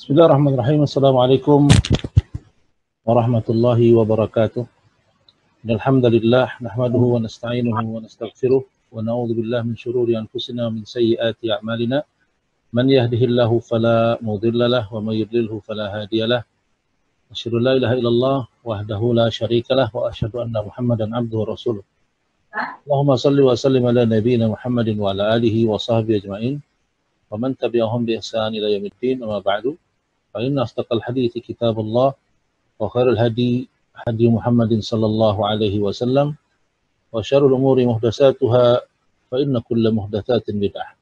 Bismillahirrahmanirrahim. Assalamualaikum warahmatullahi wabarakatuh. Alhamdulillah nahmaduhu wa nasta'inuhu wa nastaghfiruh wa na'udzu billahi min shururi anfusina wa min sayyiati a'malina. Man yahdihillahu fala mudilla lahu wa may yudlilhu fala hadiyalah. Asyhadu an la ilaha illallah wahdahu la syarikalah wa asyhadu anna Muhammadan abduhu wa rasuluh. Allahumma shalli wa sallim ala nabiyyina Muhammadin wa ala alihi wa sahbihi ajma'in. Wa man tabi'ahum bi ihsan ila yaumiddin. Amma ba'du. Fa inna asdaqal hadithi kitabullah wa khairul hadi hadi Muhammadin sallallahu alaihi wasallam wa syarrul umuri muhdatsatuha fa inna kulla muhdatsatin bid'ah.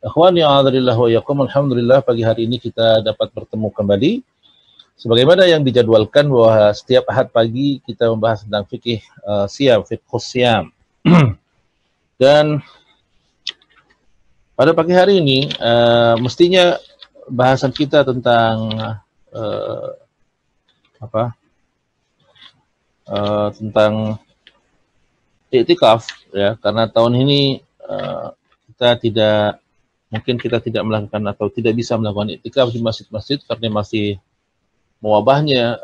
Ikhwani a'adzarillah wa iyyakum, alhamdulillah pagi hari ini kita dapat bertemu kembali sebagaimana yang dijadwalkan bahwa setiap Ahad pagi kita membahas tentang fikih siam, fiqhus siam. Dan pada pagi hari ini mestinya bahasan kita tentang tentang iktikaf ya, karena tahun ini kita tidak melakukan atau tidak bisa melakukan iktikaf di masjid-masjid karena masih mewabahnya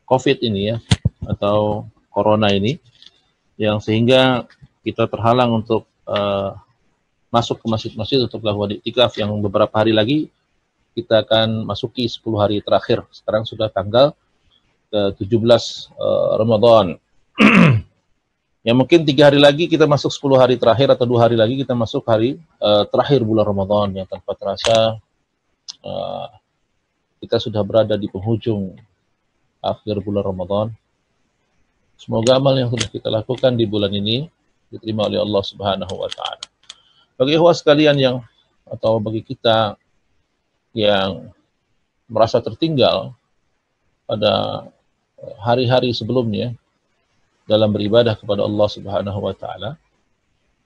COVID ini ya, atau corona ini, yang sehingga kita terhalang untuk masuk ke masjid-masjid untuk melakukan iktikaf yang beberapa hari lagi kita akan masuki 10 hari terakhir. Sekarang sudah tanggal ke-17 Ramadan. Ya mungkin 3 hari lagi kita masuk 10 hari terakhir atau 2 hari lagi kita masuk hari terakhir bulan Ramadan, yang tanpa terasa kita sudah berada di penghujung akhir bulan Ramadan. Semoga amal yang sudah kita lakukan di bulan ini diterima oleh Allah Subhanahu wa taala. Bagi ikhwah sekalian bagi kita yang merasa tertinggal pada hari-hari sebelumnya dalam beribadah kepada Allah Subhanahu wa taala,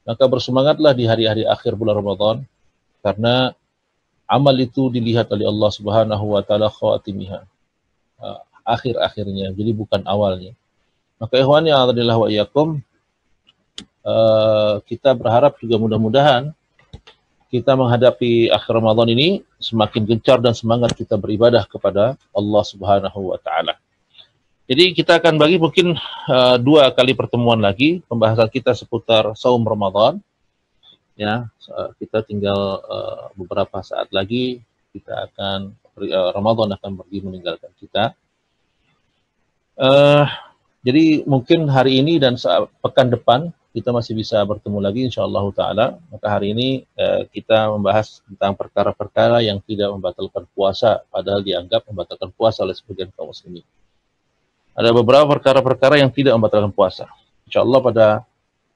maka bersemangatlah di hari-hari akhir bulan Ramadan, karena amal itu dilihat oleh Allah Subhanahu wa taala khawatimiha, akhir-akhirnya, jadi bukan awalnya. Maka ikhwani a'adzabillah wa iyyakum, kita berharap juga mudah-mudahan kita menghadapi akhir Ramadan ini semakin gencar dan semangat kita beribadah kepada Allah Subhanahu wa taala. Jadi kita akan bagi mungkin 2 kali pertemuan lagi pembahasan kita seputar saum Ramadan. Ya, kita tinggal beberapa saat lagi kita akan Ramadan akan pergi meninggalkan kita. Jadi mungkin hari ini dan pekan depan kita masih bisa bertemu lagi insyaallah taala. Maka hari ini kita membahas tentang perkara-perkara yang tidak membatalkan puasa padahal dianggap membatalkan puasa oleh sebagian kaum muslimin. Ada beberapa perkara-perkara yang tidak membatalkan puasa. Insyaallah pada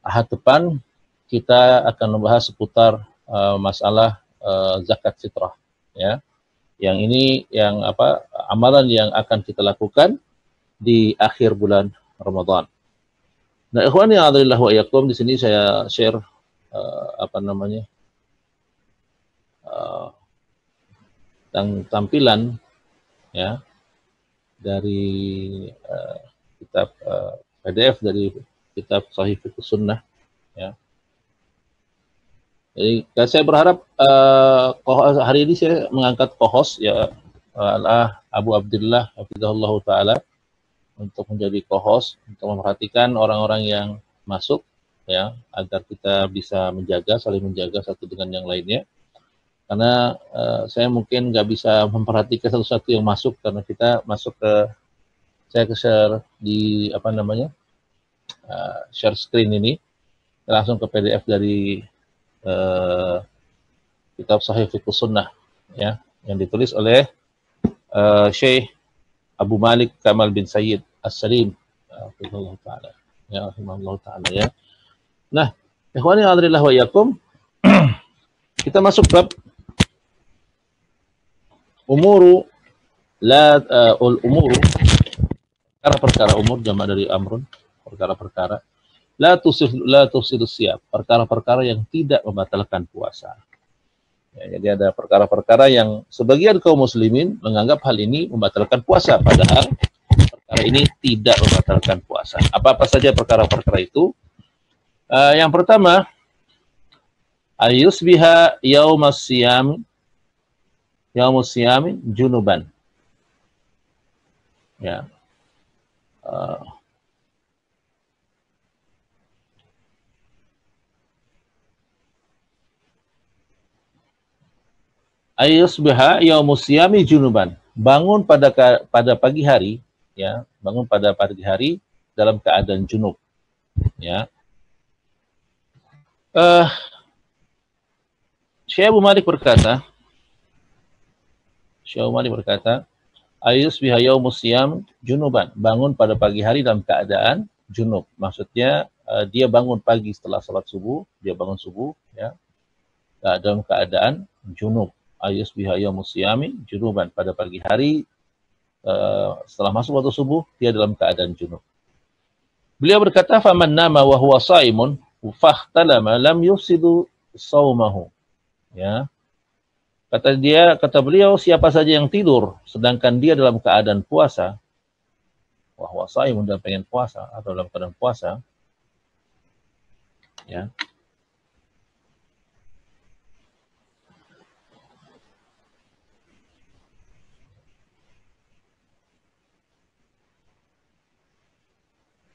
Ahad depan kita akan membahas seputar masalah zakat fitrah ya. Yang ini amalan yang akan kita lakukan di akhir bulan Ramadan. Nah, ikhwani a'adzalillah wa iyyakum, di sini saya share tampilan ya dari kitab PDF dari kitab Sahih Fiqh Sunnah ya. Jadi saya berharap hari ini saya mengangkat co-host ya, Abu Abdullah hafizahullah taala, untuk menjadi co-host, untuk memperhatikan orang-orang yang masuk ya, agar kita bisa saling menjaga satu dengan yang lainnya. Karena saya mungkin nggak bisa memperhatikan satu-satu yang masuk, karena kita masuk saya share di share screen ini langsung ke PDF dari kitab Sahih Fiqh Sunnah ya, yang ditulis oleh Syekh Abu Malik Kamal bin Sayyid As-Salim rahimahullah taala ya, rahimahullah taala ya. Nah, ikhwani a'adzalillah wa iyyakum, kita masuk bab umuru perkara-perkara umur, jamak dari amrun, perkara-perkara la tufsidu siyam, perkara-perkara yang tidak membatalkan puasa. Ya, jadi ada perkara-perkara yang sebagian kaum muslimin menganggap hal ini membatalkan puasa, padahal perkara ini tidak membatalkan puasa. Apa-apa saja perkara-perkara itu? Yang pertama, ayusbiha yaumas siyam yaumus siyami junuban. Ya. Ayusbiha yaumus siyami junuban. Bangun pada pagi hari, ya, bangun pada pagi hari dalam keadaan junub, ya. Syekh Abu Malik berkata, ayusbiha yaumus siyam junuban. Bangun pada pagi hari dalam keadaan junub. Maksudnya dia bangun pagi setelah salat subuh, dia bangun subuh, ya, dalam keadaan junub. Ayusbiha yaumus siyami junuban. Pada pagi hari setelah masuk waktu subuh, dia dalam keadaan junub. Beliau berkata, faman nama wa huwa shaimun fahtalama lam yufsidu saumahu. Ya. Kata beliau, siapa saja yang tidur sedangkan dia dalam keadaan puasa, wa huwa shaimun, dan pengen puasa atau dalam keadaan puasa, ya.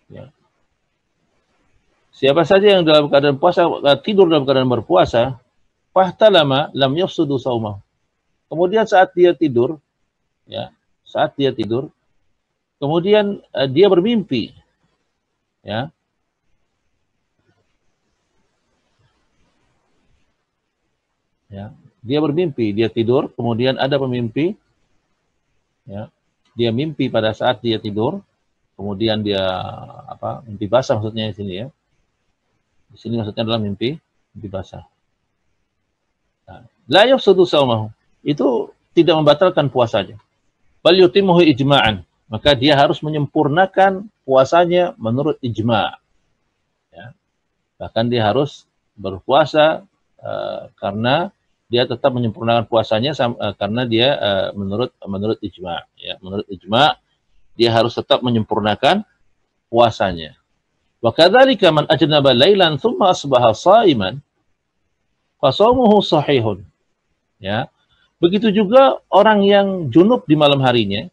Ya. Siapa saja yang dalam keadaan puasa, tidur dalam keadaan berpuasa, fahtalama lam yafsudu saumah. Kemudian saat dia tidur, ya, kemudian dia bermimpi, ya. Ya, dia bermimpi, dia tidur, kemudian ada pemimpi, ya. Dia mimpi pada saat dia tidur, kemudian dia mimpi basah maksudnya di sini, ya. Di sini maksudnya adalah mimpi basah. La yafsudu saumahu. Itu tidak membatalkan puasanya. Bal yutimmuhu ijma'an. Maka dia harus menyempurnakan puasanya menurut ijma'. Ya. Bahkan dia harus berpuasa karena dia tetap menyempurnakan puasanya karena dia menurut ijma'. Ya. Menurut ijma' dia harus tetap menyempurnakan puasanya. Wa kadzalika man ajnaba lailan tsumma asbaha shaiman fa shaumuhu sahihun. Ya. Begitu juga orang yang junub di malam harinya,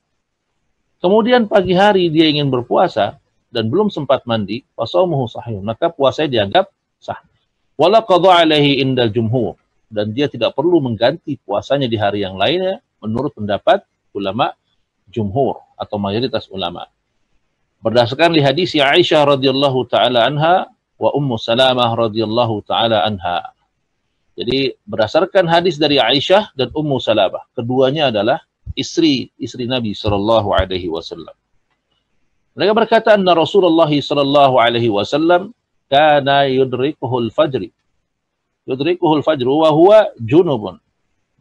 kemudian pagi hari dia ingin berpuasa dan belum sempat mandi, fa shaumuhu sahihun, maka puasanya dianggap sah. Wala qadha alaihi indal jumhur, dan dia tidak perlu mengganti puasanya di hari yang lainnya menurut pendapat ulama jumhur atau mayoritas ulama. Berdasarkan hadis Aisyah radhiyallahu taala anha wa Ummu Salamah radhiyallahu taala anha. Jadi berdasarkan hadis dari Aisyah dan Ummu Salamah, keduanya adalah istri Nabi sallallahu alaihi wasallam. Mereka berkata, anna Rasulullah sallallahu alaihi wasallam kana yudrikuhul fajr wa huwa junubun,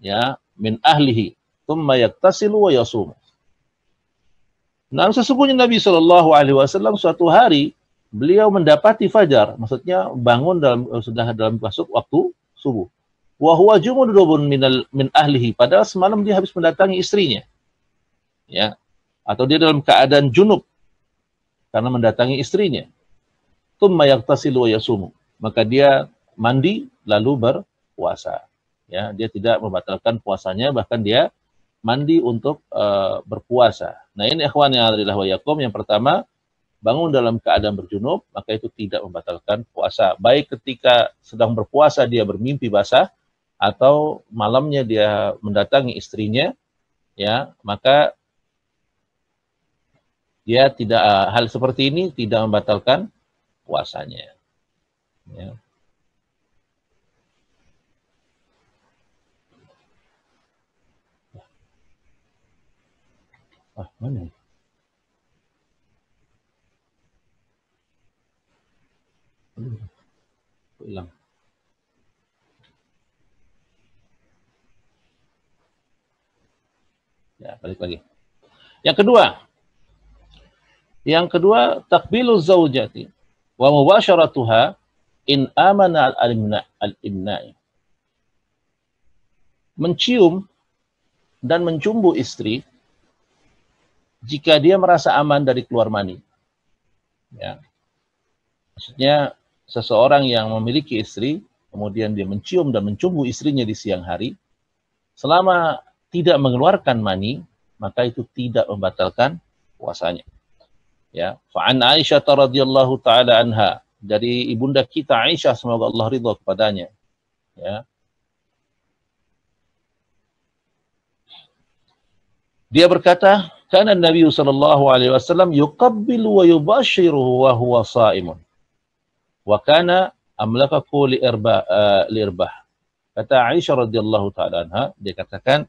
ya, min ahlihi thumma yaktasilu wa yasum. Nah, sesungguhnya Nabi sallallahu alaihi wasallam suatu hari beliau mendapati fajar, maksudnya bangun sudah dalam masuk waktu subuh. Wa huwa junubun min ahlihi, padahal semalam dia habis mendatangi istrinya. Ya. Atau dia dalam keadaan junub karena mendatangi istrinya. Tsumma yaghtasilu wa yasumu. Maka dia mandi lalu berpuasa. Ya, dia tidak membatalkan puasanya, bahkan dia mandi untuk berpuasa. Nah, ini ikhwan yang alhamdulillah wa yakum, yang pertama, bangun dalam keadaan berjunub, maka itu tidak membatalkan puasa. Baik ketika sedang berpuasa dia bermimpi basah, atau malamnya dia mendatangi istrinya, ya, maka dia tidak, hal seperti ini tidak membatalkan puasanya. Ya. Mana? Hilang. Ya, balik lagi. Yang kedua, takbilu zaujati wa mubasharatuha in amana al-imna'i. Mencium dan mencumbu istri jika dia merasa aman dari keluar mani. Ya. Maksudnya seseorang yang memiliki istri, kemudian dia mencium dan mencumbu istrinya di siang hari, selama tidak mengeluarkan mani, maka itu tidak membatalkan puasanya. Ya, fa'an Aisyah radhiyallahu taala anha, dari ibunda kita Aisyah, semoga Allah ridha kepadanya. Ya. Dia berkata, kana Nabi sallallahu alaihi wasallam yuqabbilu wa yubashiruhu wa huwa sha'imun. Wa kana amlakaku liirbah. Kata Aisyah radhiyallahu taala anha, dia katakan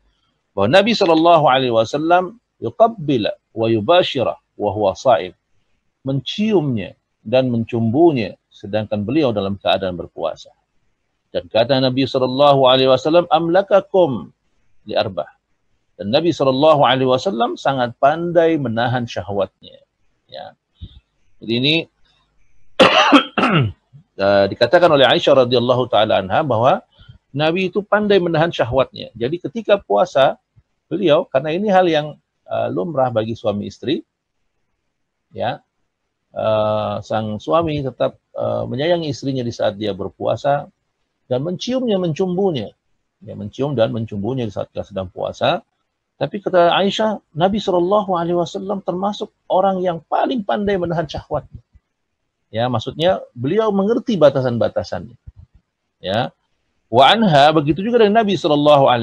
bahwa Nabi sallallahu alaihi wasallam yuqabbila wa yubashirah wa huwa sha'im. Menciumnya dan mencumbunya sedangkan beliau dalam keadaan berpuasa. Dan kata Nabi sallallahu alaihi wasallam, amlakakum liarbah. Dan Nabi SAW sangat pandai menahan syahwatnya. Ya. Jadi ini dikatakan oleh Aisyah radhiyallahu taala anha bahwa Nabi itu pandai menahan syahwatnya. Jadi ketika puasa beliau, karena ini hal yang lumrah bagi suami istri, ya, sang suami tetap menyayangi istrinya di saat dia berpuasa dan menciumnya, mencumbunya, ya, mencium dan mencumbunya di saat dia sedang puasa. Tapi kata Aisyah, Nabi SAW termasuk orang yang paling pandai menahan syahwatnya. Ya, maksudnya beliau mengerti batasan-batasannya. Ya. Wa anha, begitu juga dengan Nabi SAW,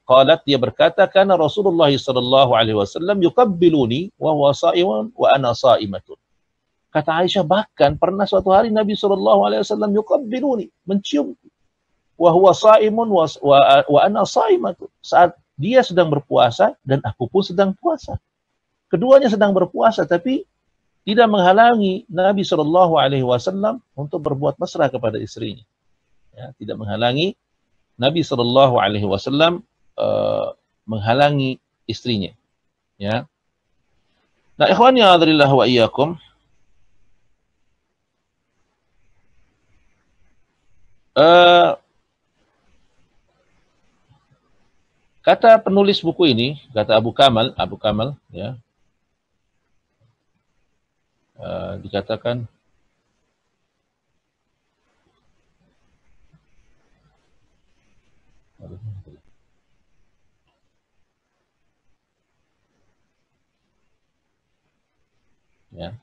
qalat, dia berkata, kana Rasulullah SAW yuqabbiluni wa huwa sha'imun wa ana sha'imatun. Kata Aisyah, bahkan pernah suatu hari Nabi SAW yuqabbiluni, mencium, wa huwa sha'imun wa ana sha'imatun. Saat dia sedang berpuasa dan aku pun sedang puasa. Keduanya sedang berpuasa, tapi tidak menghalangi Nabi SAW untuk berbuat mesra kepada istrinya. Ya, tidak menghalangi Nabi SAW menghalangi istrinya. Ya. Nah, ikhwani a'adzubillah wa iyyakum. Kata penulis buku ini, kata Abu Kamal, ya, dikatakan ya.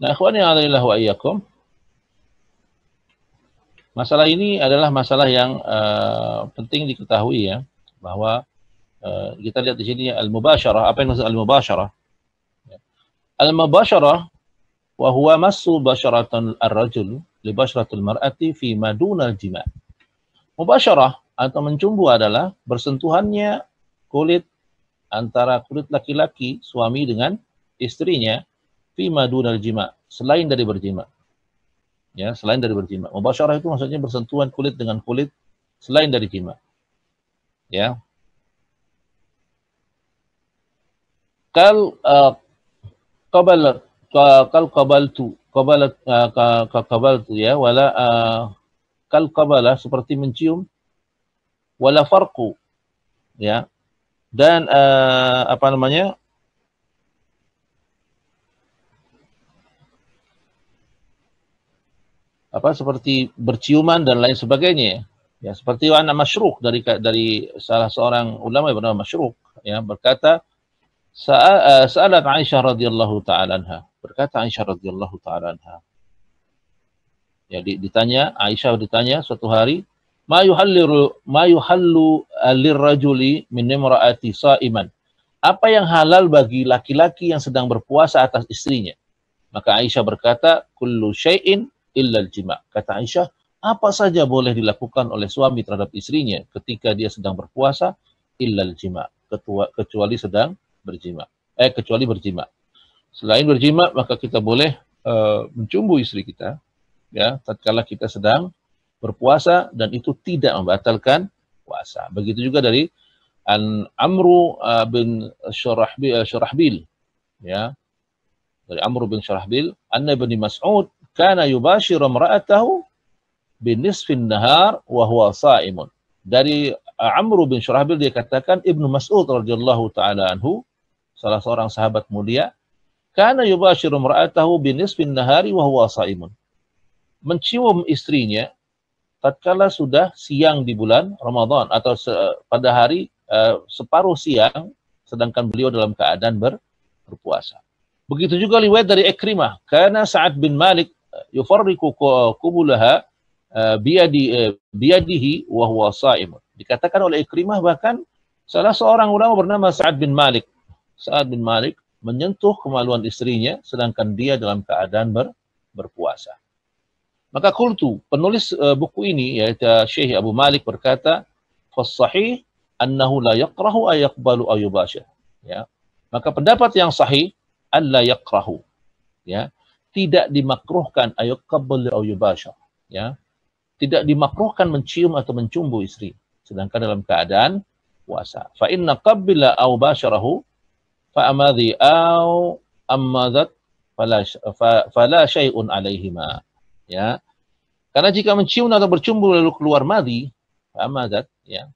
Nah, ikhwani a'adzubillah wa iyyakum. Masalah ini adalah masalah yang penting diketahui, ya, bahwa kita lihat di sini al-mubasyarah. Apa yang maksud al-mubasyarah? Al-mubasyarah wa huwa massu basyaratan ar-rajul li basyaratil mar'ati fi madunal jima'. Mubasyarah atau mencumbu adalah bersentuhannya kulit antara kulit laki-laki suami dengan istrinya fi madunal jima', selain dari berjima'. Ya, selain dari berjima'. Mubasyarah itu maksudnya bersentuhan kulit dengan kulit selain dari jima'. Ya. Kal qabaltu ya, wala kal qabala, seperti mencium, wala farqu, ya. Dan apa namanya? Seperti berciuman dan lain sebagainya, ya, seperti anak Masyruk dari salah seorang ulama yang bernama Masyruk, ya, berkata, sa'alat Aisyah radhiyallahu taala anha, berkata Aisyah radhiyallahu taala anha, ya, Aisyah ditanya suatu hari, ma yuhallu lirrajuli min imra'ati sha'iman, apa yang halal bagi laki-laki yang sedang berpuasa atas istrinya? Maka Aisyah berkata, kullu syai'in illal jima'. Kata Aisyah, apa saja boleh dilakukan oleh suami terhadap istrinya ketika dia sedang berpuasa, illal jima', kecuali sedang berjima'. Kecuali berjima'. Selain berjima', maka kita boleh mencumbu istri kita, ya, tatkala kita sedang berpuasa, dan itu tidak membatalkan puasa. Begitu juga dari Amru bin Syurahbil, ya, dari Amru bin Syurahbil, anna Ibnu Mas'ud kana yubashiru imra'atahu binisfin nahar wa huwa sha'imun. Dari Amr bin Syurahbil dia katakan Ibnu Mas'ud radhiyallahu taala anhu, salah seorang sahabat mulia, kana yubashiru imra'atahu binisfin nahari wa huwa shaimun. Mencium istrinya tatkala sudah siang di bulan Ramadan atau pada hari separuh siang sedangkan beliau dalam keadaan berpuasa. Begitu juga riwayat dari Ikrimah, kana Sa'ad bin Malik yufarriqu qubulaha biyadihi wa huwa sha'im. Dikatakan oleh Ikrimah bahkan salah seorang ulama bernama Sa'ad bin Malik. Sa'ad bin Malik menyentuh kemaluan istrinya sedangkan dia dalam keadaan berpuasa. Maka qultu, penulis buku ini yaitu Syekh Abu Malik berkata, "Fas-sahih annahu la yakrahu ay yaqbalu ay yubashir." Ya. Maka pendapat yang sahih alla yakrahu, ya, tidak dimakruhkan ay yaqbalu ay yubashir, ya. Tidak dimakruhkan mencium atau mencumbu istri sedangkan dalam keadaan puasa. Fa inna qabbila aw basharahu fa amadhi aw ammadat fala syai'un alaihima. Ya. Karena jika mencium atau bercumbu lalu keluar madhi, fa amadat, ya.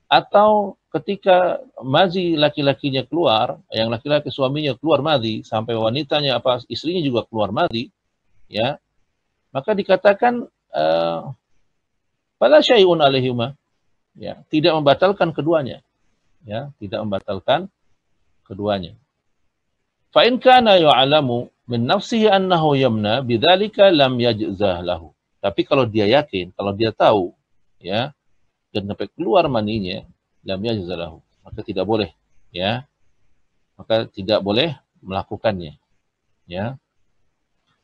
Atau ketika madhi laki-lakinya keluar, yang laki-laki suaminya keluar madhi sampai wanitanya apa istrinya juga keluar madhi, ya. Maka dikatakan fala syai'un alaihima. Ya, tidak membatalkan keduanya. Ya, tidak membatalkan keduanya. Fa in kana ya'lamu min nafsihi annahu yamna bidzalika lam yajzah lahu. Tapi kalau dia yakin, kalau dia tahu, ya, dan sampai keluar maninya, lam yajzah lahu, maka tidak boleh, ya. Maka tidak boleh melakukannya. Ya.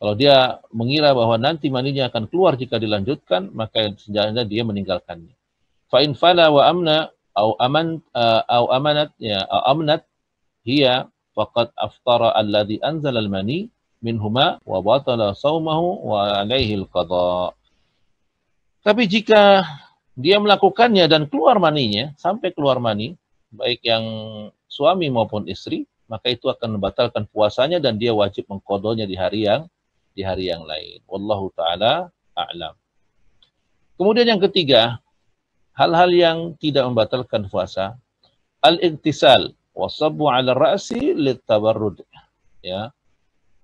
Kalau dia mengira bahwa nanti maninya akan keluar jika dilanjutkan, maka sebenarnya dia meninggalkannya. Fa in fala wa amna au amanat ya amnat hiya faqad aftara alladhi anzala al-mani minhuma wa batala saumahu wa alaihi al-qada. Tapi jika dia melakukannya dan keluar maninya, sampai keluar mani, baik yang suami maupun istri, maka itu akan membatalkan puasanya dan dia wajib mengqadanya di hari yang lain. Wallahu taala a'lam. Kemudian yang ketiga, hal-hal yang tidak membatalkan puasa, al-igtisal wasabbu 'ala ra'si litabarrud, ya.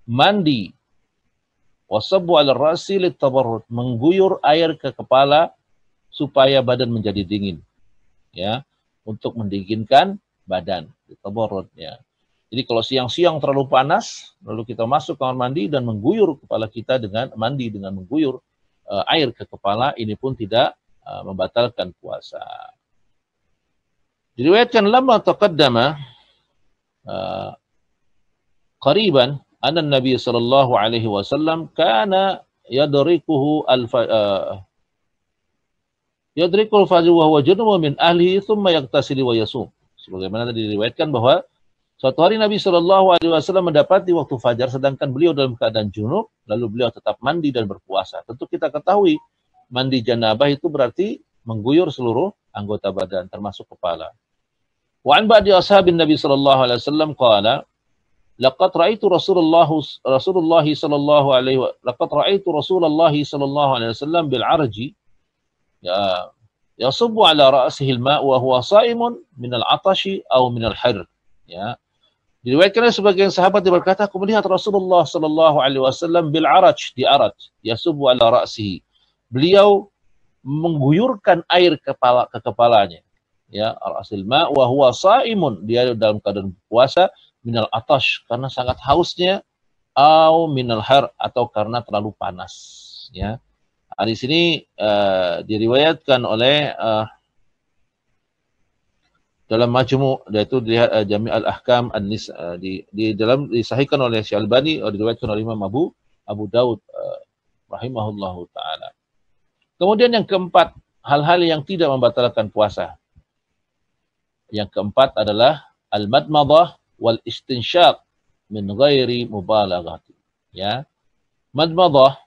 Mandi wasabbu 'ala ra'si litabarrud, mengguyur air ke kepala supaya badan menjadi dingin, ya, untuk mendinginkan badan, litabarrud, ya. Jadi kalau siang-siang terlalu panas, lalu kita masuk kamar mandi dan mengguyur kepala kita dengan mandi dengan mengguyur air ke kepala, ini pun tidak membatalkan puasa. Diriwayatkan lama taqaddama qariban anna Nabi sallallahu alaihi wasallam kana yadrikuhu yadrikul fajr wa huwa junubun min ahlihi thumma yaghtasilu wa yasum. Sebagaimana tadi diriwayatkan bahwa suatu hari Nabi sallallahu alaihi wasallam mendapati waktu fajar sedangkan beliau dalam keadaan junub, lalu beliau tetap mandi dan berpuasa. Tentu kita ketahui mandi janabah itu berarti mengguyur seluruh anggota badan termasuk kepala. Wa an ba'di ashabin Nabi sallallahu alaihi wasallam qala laqad ra'aitu Rasulullah sallallahu alaihi wasallam bil arji ya yasubbu ala ra'sihi al-ma' wa huwa sha'imun min al-'atashi aw min al-harr, ya. Diriwayatkan sebagian sahabat berkata, aku melihat Rasulullah sallallahu alaihi wasallam bil araj, di araj, yasubbu ala ra'sihi. Beliau mengguyurkan air ke kepalanya, ya, al-asil ma wa huwa shaimun, dia dalam keadaan puasa, minal atash, karena sangat hausnya, au minal har, atau karena terlalu panas, ya. Di sini diriwayatkan oleh dalam majmu', yaitu Jami' al-Ahkam di dalam disahihkan oleh Syalbani, diriwayatkan oleh Imam Abu Daud rahimahullahu taala. Kemudian yang keempat, hal-hal yang tidak membatalkan puasa. Yang keempat adalah al-madmadah wal istinsyaq min ghairi mubalaghati, ya. Madmadah,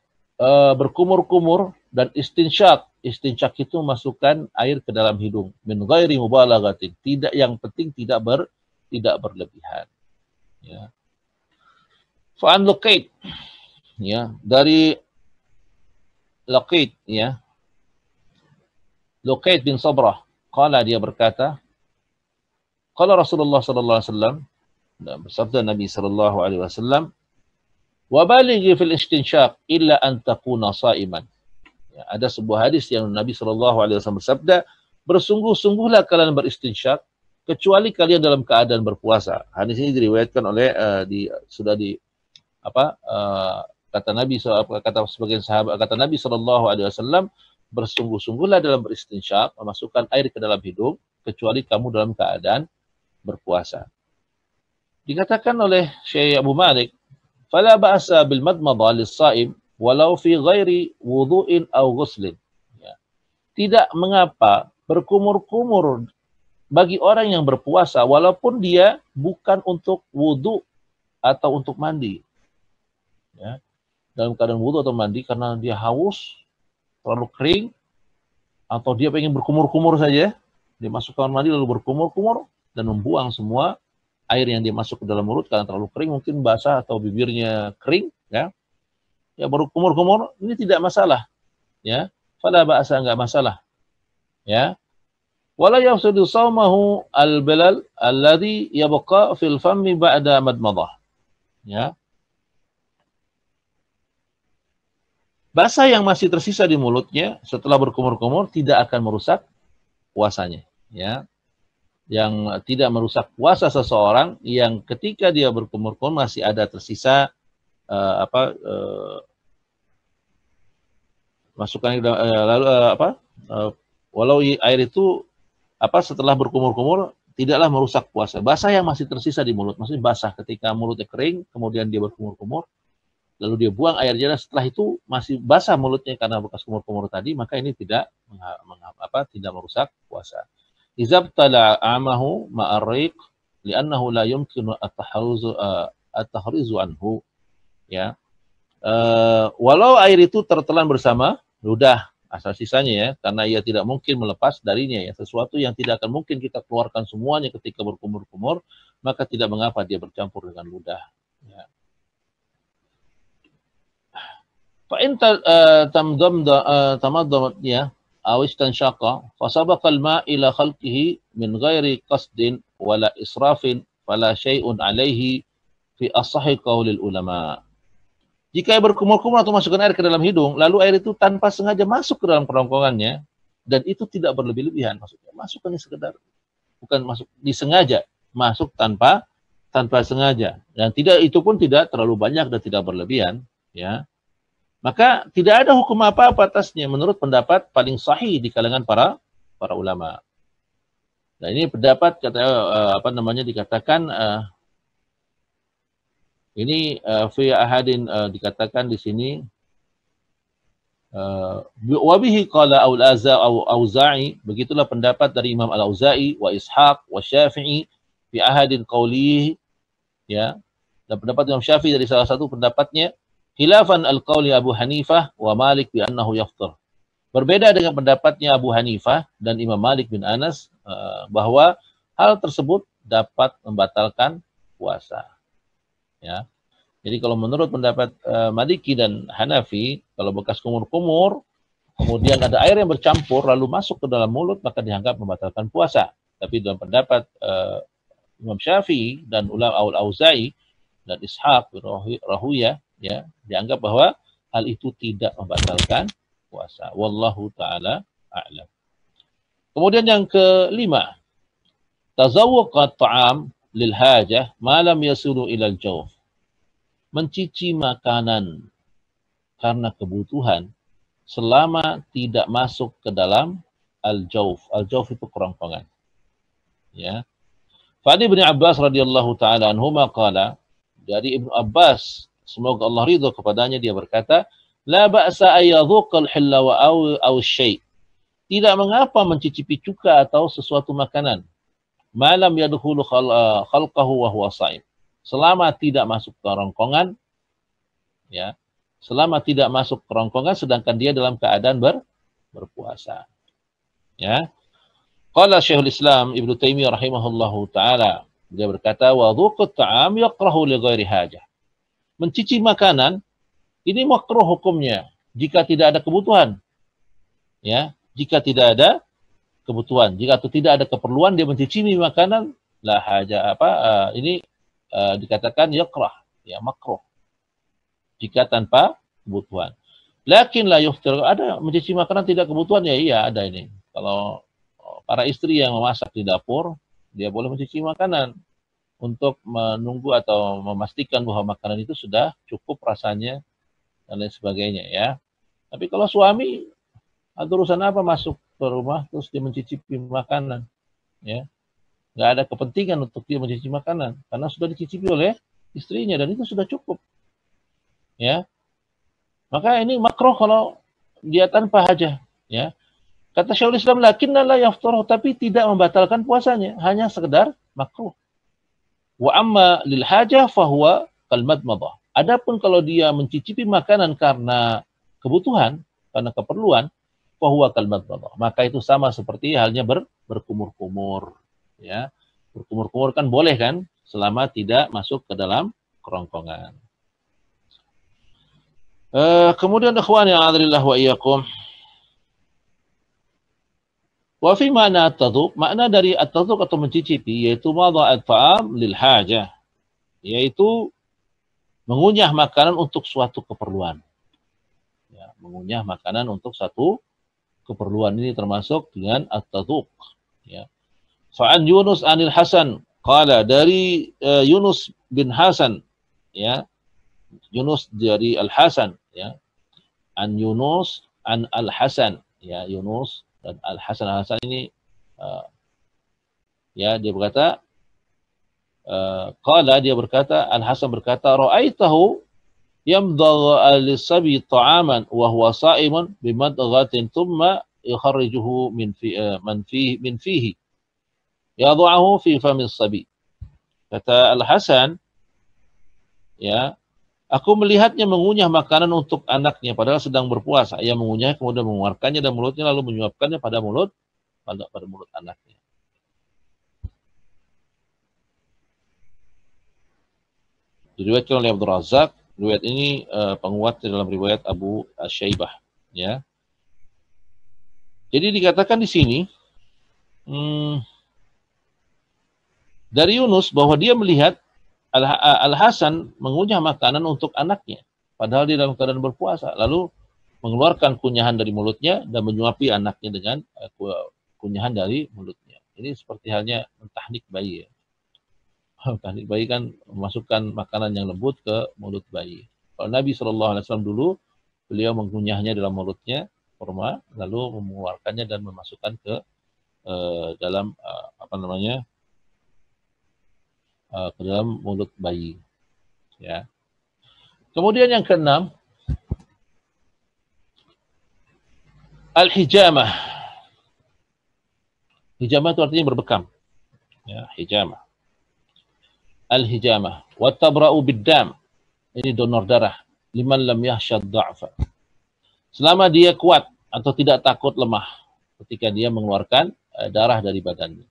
berkumur-kumur, dan istinsyaq. Istinsyaq itu masukkan air ke dalam hidung. Min ghairi mubalaghatin, tidak, yang penting tidak berlebihan, ya. Fa'an Luqaid, ya, dari Luqaid, ya, Luqaid bin Sabrah Qala, dia berkata, qala Rasulullah sallallahu alaihi wasallam, bersabda Nabi sallallahu alaihi wasallam, wa balighi fil istinsyaq illa an takuna shaiman. Ya, ada sebuah hadis yang Nabi sallallahu alaihi wasallam bersabda, bersungguh-sungguhlah kalian beristinsyak kecuali kalian dalam keadaan berpuasa. Hadis ini diriwayatkan oleh kata Nabi, kata sebagian sahabat, kata Nabi sallallahu alaihi wasallam, bersungguh-sungguhlah dalam beristinsyak, memasukkan air ke dalam hidung, kecuali kamu dalam keadaan berpuasa. Dikatakan oleh Syekh Abu Malik, fala ba'sa bil madmadha lis-sha'im walau fi ghairi wudu'in aw ghuslin. Ya. Tidak mengapa berkumur-kumur bagi orang yang berpuasa walaupun dia bukan untuk wudu atau untuk mandi. Ya. Dalam keadaan wudu atau mandi karena dia haus, terlalu kering, atau dia pengen berkumur-kumur saja, dia masuk kamar mandi lalu berkumur-kumur dan membuang semua air yang dia masuk ke dalam mulut karena terlalu kering, mungkin basah atau bibirnya kering, ya. Ya baru kumur-kumur, ini tidak masalah, ya. Fala ba'sa, enggak masalah, ya. Wala yafsudu shaumahu al-balal alladhi yabqa fil fammi ba'da madmadah, ya. Basah yang masih tersisa di mulutnya setelah berkumur-kumur tidak akan merusak puasanya, ya. Yang tidak merusak puasa seseorang yang ketika dia berkumur-kumur masih ada tersisa masukan walau air itu setelah berkumur-kumur tidaklah merusak puasa. Basah yang masih tersisa di mulut, maksudnya basah ketika mulutnya kering, kemudian dia berkumur-kumur, lalu dia buang airnya, setelah itu masih basah mulutnya karena bekas kumur-kumur tadi, maka ini tidak merusak puasa. Izabtala amahu ma'arriq li'annahu la yumkinu at-tahrizu anhu, ya. Walau air itu tertelan bersama ludah asal sisanya, ya, karena ia tidak mungkin melepas darinya, ya, sesuatu yang tidak akan mungkin kita keluarkan semuanya ketika berkumur-kumur, maka tidak mengapa dia bercampur dengan ludah, ya. Fa in tamaddamat, ya, aw istanshaqa fa sabaqa al-ma' ila khalqihi min ghairi qasdin wala israfin fala syai'un alaihi fi as-sahih qaulil ulama. Jika berkumur-kumur atau masukkan air ke dalam hidung, lalu air itu tanpa sengaja masuk ke dalam kerongkongannya, dan itu tidak berlebih-lebihan, maksudnya masukkannya sekedar, bukan masuk disengaja, masuk tanpa sengaja, dan itu pun tidak terlalu banyak dan tidak berlebihan, ya. Maka tidak ada hukum apa-apa atasnya menurut pendapat paling sahih di kalangan para ulama. Nah, ini pendapat dikatakan ini fi ahadin dikatakan di sini wabihi qala Auza'i, begitulah pendapat dari Imam Al-Auza'i wa Ishaq wa Syafi'i fi ahadin qawlihi, ya. Dan pendapat Imam Syafi'i dari salah satu pendapatnya, khilafan al-qawli Abu Hanifah wa Malik bi annahu yaftar. Berbeda dengan pendapatnya Abu Hanifah dan Imam Malik bin Anas bahwa hal tersebut dapat membatalkan puasa, ya. Jadi kalau menurut pendapat Maliki dan Hanafi, kalau bekas kumur-kumur kemudian ada air yang bercampur lalu masuk ke dalam mulut, maka dianggap membatalkan puasa. Tapi dalam pendapat Imam Syafi'i dan ulama Al-Auza'i dan Ishaq bin Rahuyah, ya, dianggap bahwa hal itu tidak membatalkan puasa. Wallahu ta'ala a'lam. Kemudian yang kelima, tazawwuq at-ta'am lil hajah ma lam yasulu ila al-jawf. Mencici makanan karena kebutuhan selama tidak masuk ke dalam al-jawf. Al-jawf itu kerongkongan, ya. Fa Ibnu Abbas radhiyallahu taala anhuma qala, dari Ibnu Abbas, semoga Allah ridho kepadanya, dia berkata, la ba'sa ayyadhuqal hilla wa aw syai'. Tidak mengapa mencicipi cuka atau sesuatu makanan. Malam yadkhulu khalqahu wa huwa sha'im. Selama tidak masuk ke rongkongan, ya. Selama tidak masuk ke rongkongan sedangkan dia dalam keadaan berpuasa. Ya. Qala Syekhul Islam Ibnu Taimiyah rahimahullahu taala, dia berkata, wa dhuqut ta'am yakrahu li ghairi hajah. Mencici makanan ini makruh hukumnya jika tidak ada kebutuhan, ya, jika tidak ada kebutuhan. Jika itu tidak ada keperluan dia mencicipi makanan, la haja ini dikatakan yakrah, ya makruh. Jika tanpa kebutuhan. Lakin la yuftir, ada mencicipi makanan tidak kebutuhan, ya iya ada ini. Kalau para istri yang memasak di dapur, dia boleh mencicipi makanan untuk menunggu atau memastikan bahwa makanan itu sudah cukup rasanya dan lain sebagainya ya. Tapi kalau suami, ada urusan apa masuk ke rumah terus dia mencicipi makanan, ya nggak ada kepentingan untuk dia mencicipi makanan karena sudah dicicipi oleh istrinya dan itu sudah cukup, ya maka ini makruh kalau dia tanpa hajah, ya kata Syekhul Islam lakinna la yaftaruh, tapi tidak membatalkan puasanya, hanya sekedar makruh. Wa amma lil hajah fahuwa kal madmadah. Adapun kalau dia mencicipi makanan karena kebutuhan, karena keperluan, fahuwa kal madmadah, maka itu sama seperti halnya berkumur-kumur, ya berkumur-kumur kan boleh kan selama tidak masuk ke dalam kerongkongan. Kemudian ikhwan yang adzillah wa iyyakum, wa fi ma'na at-tadhuq, makna dari at-tadhuq atau mencicipi yaitu madha'at ta'am lil hajah, yaitu mengunyah makanan untuk suatu keperluan, ya, mengunyah makanan untuk satu keperluan, ini termasuk dengan at-tadhuq, ya. Fa'an Yunus anil Hasan qala, dari Yunus bin Hasan, ya Yunus dari Al-Hasan, ya an Yunus an Al-Hasan, ya Yunus dan Al-Hasan. Al-Hasan ini ya dia berkata qala, dia berkata, Al-Hasan berkata, ra'aitahu yamdagh al-sabi ta'aman wa huwa sa'imun bimadghatin thumma yukharrijuhu min fihi yadha'uhu fi fami as-sabi. Kata Al-Hasan, ya aku melihatnya mengunyah makanan untuk anaknya padahal sedang berpuasa. Ia mengunyah kemudian mengeluarkannya dari mulutnya lalu menyuapkannya pada mulut anaknya. Diriwayatkan oleh Abdul Razak. Riwayat ini penguat dalam riwayat Abu Syaibah, ya. Jadi dikatakan di sini dari Yunus bahwa dia melihat Al-Hasan mengunyah makanan untuk anaknya padahal dia dalam keadaan berpuasa, lalu mengeluarkan kunyahan dari mulutnya dan menyuapi anaknya dengan kunyahan dari mulutnya. Ini seperti halnya mentahnik bayi, ya. Mentahnik bayi kan memasukkan makanan yang lembut ke mulut bayi. Kalau Nabi SAW dulu, beliau mengunyahnya dalam mulutnya kurma, lalu mengeluarkannya dan memasukkan ke dalam ke dalam mulut bayi, ya. Kemudian yang keenam, al-hijamah. Hijamah itu artinya berbekam, ya, hijamah. Al-hijamah wa tabra'u bid-dam, ini donor darah, liman lam yahshad dha'fa, selama dia kuat atau tidak takut lemah ketika dia mengeluarkan darah dari badannya.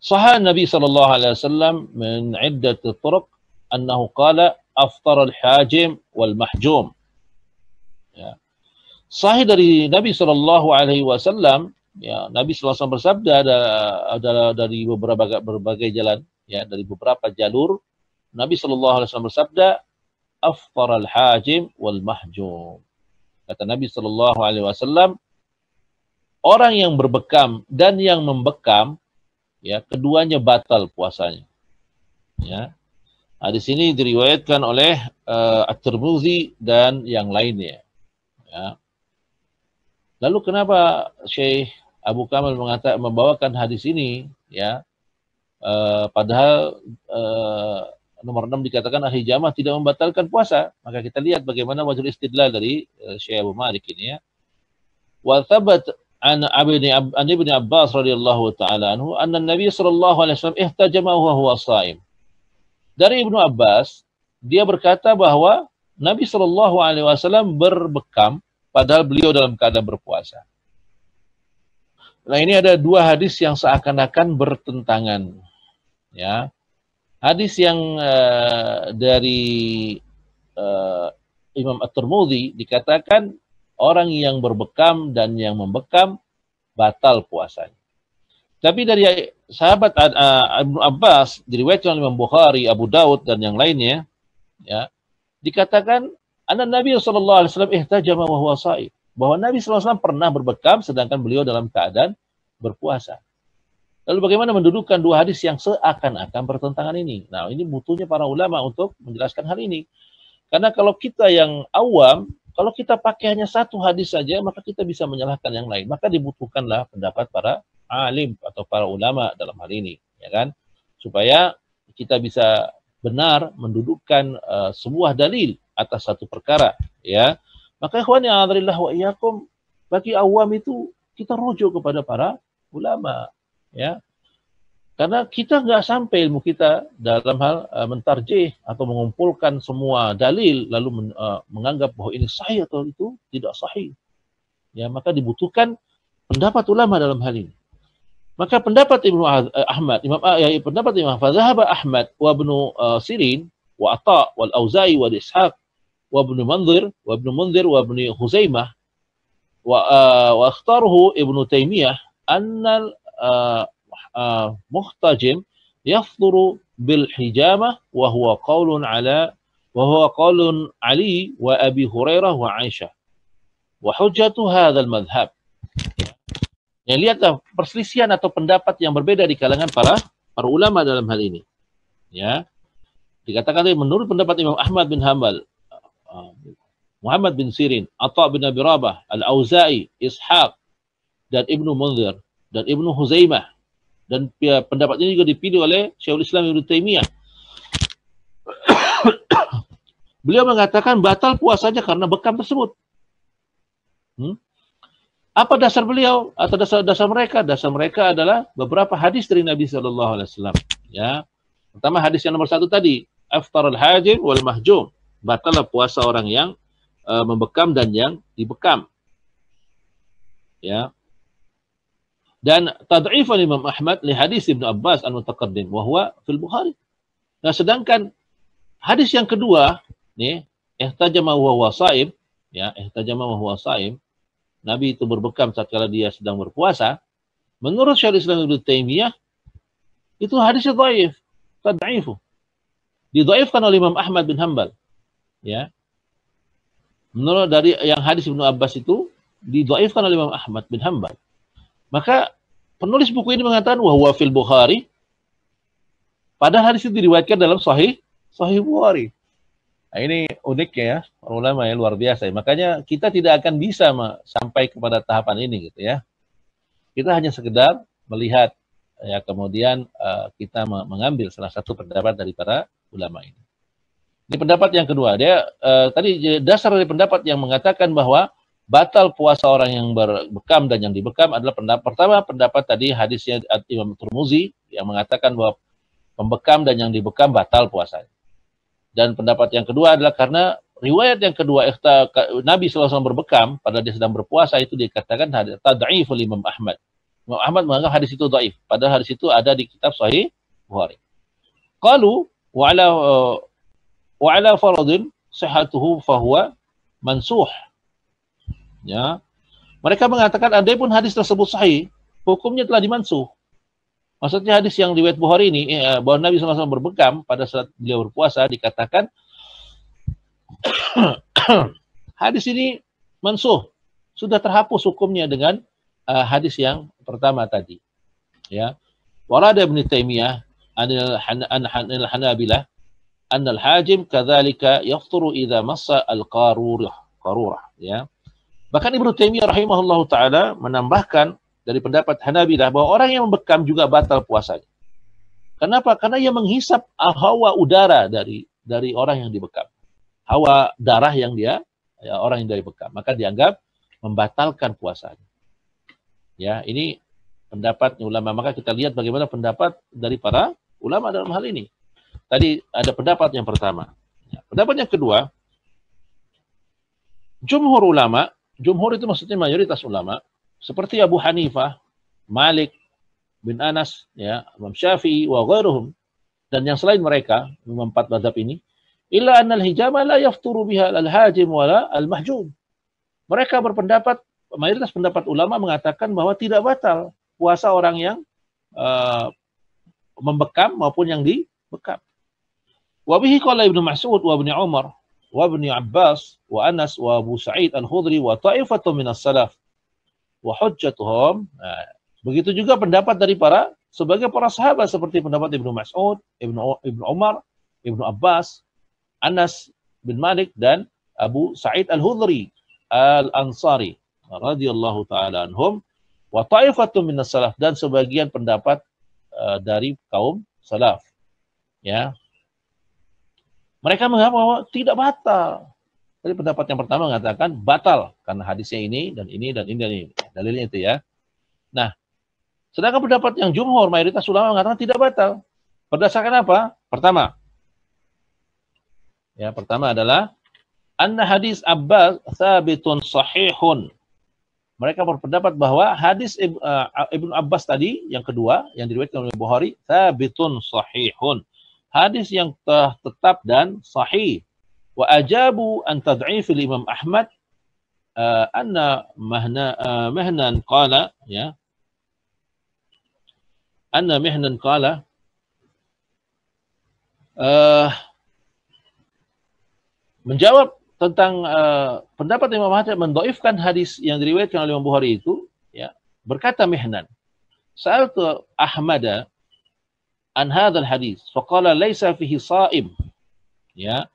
Sahih Nabi sallallahu alaihi wasallam min iddat turuq annahu qala afṭara al-hājim wal mahjum. Ya. Sahih dari Nabi sallallahu alaihi wasallam, ya Nabi sallallahu alaihi wasallam bersabda, ada dari berbagai jalan, ya dari beberapa jalur, Nabi sallallahu alaihi wasallam bersabda afṭara al-hājim wal mahjum. Kata Nabi sallallahu alaihi wasallam, orang yang berbekam dan yang membekam, ya keduanya batal puasanya, ya. Nah, di sini diriwayatkan oleh At-Tirmidzi dan yang lainnya, ya. Lalu kenapa Syekh Abu Kamal membawakan hadis ini, ya padahal nomor 6 dikatakan al-hijamah tidak membatalkan puasa. Maka kita lihat bagaimana wajhul istidlal dari Syekh Abu Malik ini, ya. Wa thabat an Ibn Abbas radhiyallahu taala anhu anna Nabi sallallahu alaihi wasallam ihtajama wa huwa shaim. Dari Ibnu Abbas, dia berkata bahwa Nabi sallallahu alaihi wasallam berbekam padahal beliau dalam keadaan berpuasa. Nah, ini ada dua hadis yang seakan-akan bertentangan, ya. Hadis yang dari Imam At-Tirmidzi dikatakan orang yang berbekam dan yang membekam batal puasanya. Tapi dari sahabat Ibnu Abbas, diriwayatkan oleh Imam Bukhari, Abu Daud dan yang lainnya, ya, dikatakan anna Nabi sallallahu alaihi wasallam ihtajama wa huwa shaim, bahwa Nabi sallallahu alaihi wasallam pernah berbekam sedangkan beliau dalam keadaan berpuasa. Lalu bagaimana mendudukkan dua hadis yang seakan-akan bertentangan ini? Nah, ini butuhnya para ulama untuk menjelaskan hal ini. Karena kalau kita yang awam, kalau kita pakai hanya satu hadis saja, maka kita bisa menyalahkan yang lain. Maka dibutuhkanlah pendapat para alim atau para ulama dalam hal ini, ya kan? Supaya kita bisa benar mendudukkan sebuah dalil atas satu perkara, ya. Maka ikhwan yang a'adzarillah wa iyyakum, bagi awam itu kita rujuk kepada para ulama, ya, karena kita nggak sampai ilmu kita dalam hal mentarjih atau mengumpulkan semua dalil lalu menganggap bahwa ini sahih atau itu tidak sahih, ya, maka dibutuhkan pendapat ulama dalam hal ini. Maka pendapat Ibnu Ahmad, pendapat Imam Fadzahaba Ahmad wa Ibnu Sirin wa Atha wal Auza'i wa Ishaq wa Ibnu Munzir wa Ibnu Huzaimah wa ikhtaruhu Ibnu Taimiyah annal muhtajim yafduru bil hijamah wa huwa qaulun Ali wa Abi Hurairah wa Aisyah wa hujjatu hadzal madhhab. Ya, lihatlah perselisihan atau pendapat yang berbeda di kalangan para ulama dalam hal ini. Ya, dikatakan menurut pendapat Imam Ahmad bin Hanbal, Muhammad bin Sirin, Atha bin Abi Rabah, Al-Auza'i, Ishaq dan Ibnu Munzir dan Ibnu Huzaimah, dan pendapat ini juga dipilih oleh Syekhul Islam Ibnu Taimiyah. Beliau mengatakan batal puasanya karena bekam tersebut. Apa dasar beliau atau dasar mereka? Dasar mereka adalah beberapa hadis dari Nabi Shallallahu Alaihi Wasallam. Ya, pertama hadis yang nomor 1 tadi, aftar al-hajim wal mahjum, batallah puasa orang yang membekam dan yang dibekam. Ya. Dan tad'ifan Imam Ahmad li hadis Ibnu Abbas al-mutaqaddim wa huwa fil Bukhari. Nah, sedangkan hadis yang kedua nih, ihtajama wa huwa shaim, ya, ihtajama wa huwa shaim, Nabi itu berbekam saat kala dia sedang berpuasa, menurut Syekhul Islam Ibnu Taimiyah itu hadisnya dhaif, tad'ifu. Didhaifkan oleh Imam Ahmad bin Hanbal. Ya. Menurut dari yang hadis Ibnu Abbas itu didhaifkan oleh Imam Ahmad bin Hanbal. Maka penulis buku ini mengatakan wa huwa fil Bukhari, padahal hadis itu diriwayatkan dalam Sahih Bukhari. Nah, ini uniknya ya, para ulama ya, luar biasa ya. Makanya kita tidak akan bisa sampai kepada tahapan ini gitu ya. Kita hanya sekedar melihat ya, kemudian kita mengambil salah satu pendapat dari para ulama ini. Ini pendapat yang kedua. Dia tadi dasar dari pendapat yang mengatakan bahwa batal puasa orang yang berbekam dan yang dibekam adalah pertama pendapat tadi hadisnya Imam Tirmizi yang mengatakan bahwa pembekam dan yang dibekam batal puasanya. Dan pendapat yang kedua adalah karena riwayat yang kedua, Nabi SAW berbekam pada dia sedang berpuasa, itu dikatakan tad'if oleh Imam Ahmad. Imam Ahmad menganggap hadis itu dhaif, padahal hadis itu ada di kitab Sahih Bukhari. Qalu wa ala faradin sihhatuhu fahuwa mansuh. Ya. Mereka mengatakan andai pun hadis tersebut sahih, hukumnya telah dimansuh. Maksudnya hadis yang riwayat Bukhari ini bahwa Nabi SAW berbekam pada saat beliau berpuasa, dikatakan hadis ini mansuh, sudah terhapus hukumnya dengan hadis yang pertama tadi. Ya, warada Ibnu Taimiyah anil Hanabilah annal hajim kadzalika yafturu idza massa al-qarurah. Ya. Bahkan Ibnu Taimiyah rahimahullahu taala menambahkan dari pendapat Hanabilah bahwa orang yang membekam juga batal puasanya. Kenapa? Karena ia menghisap hawa udara dari orang yang dibekam. Hawa darah yang orang yang dari bekam. Maka dianggap membatalkan puasanya. Ya, ini pendapat ulama. Maka kita lihat bagaimana pendapat dari para ulama dalam hal ini. Tadi ada pendapat yang pertama. Ya, pendapat yang kedua, jumhur ulama, jumhur itu maksudnya mayoritas ulama, seperti Abu Hanifah, Malik bin Anas, ya, Imam Syafi'i wa ghairuhum, dan yang selain mereka, empat mazhab ini, illa annal hijama la yafturu biha al-hajim wala al-mahjum. Mereka berpendapat mayoritas pendapat ulama mengatakan bahwa tidak batal puasa orang yang membekam maupun yang dibekam. Wa bihi qala Ibnu Mas'ud wa Ibnu Umar wa Ibnu Abbas wa Anas wa Abu Sa'id Al-Khudri wa ta'ifatun minas salaf wa hujjatuhum. Begitu juga pendapat dari sebagai para sahabat seperti pendapat Ibnu Mas'ud, Ibnu Umar, Ibnu Abbas, Anas bin Malik dan Abu Sa'id Al-Khudri Al-Ansari radhiyallahu taala anhum wa ta'ifatun minas salaf, dan sebagian pendapat dari kaum salaf. Ya. Mereka menganggap bahwa tidak batal. Jadi pendapat yang pertama mengatakan batal karena hadisnya ini dan ini dan ini dan ini. Dalilnya itu ya. Nah, sedangkan pendapat yang jumhur mayoritas ulama mengatakan tidak batal. Berdasarkan apa? Pertama adalah anna hadis Abbas tsabitun sahihun. Mereka berpendapat bahwa hadis Ibnu Abbas tadi yang kedua yang diriwayatkan oleh Bukhari tsabitun sahihun. Hadis yang tetap dan sahih. Wa ajabu an tad'if Imam Ahmad anna Mihnan qala ya. Anna Mihnan qala menjawab tentang pendapat Imam Ahmad mendhaifkan hadis yang diriwayatkan oleh Imam Bukhari itu, ya, berkata Mihnan, sa'altu Ahmada an hadzal hadis faqala laisa fihi sha'im. Ya,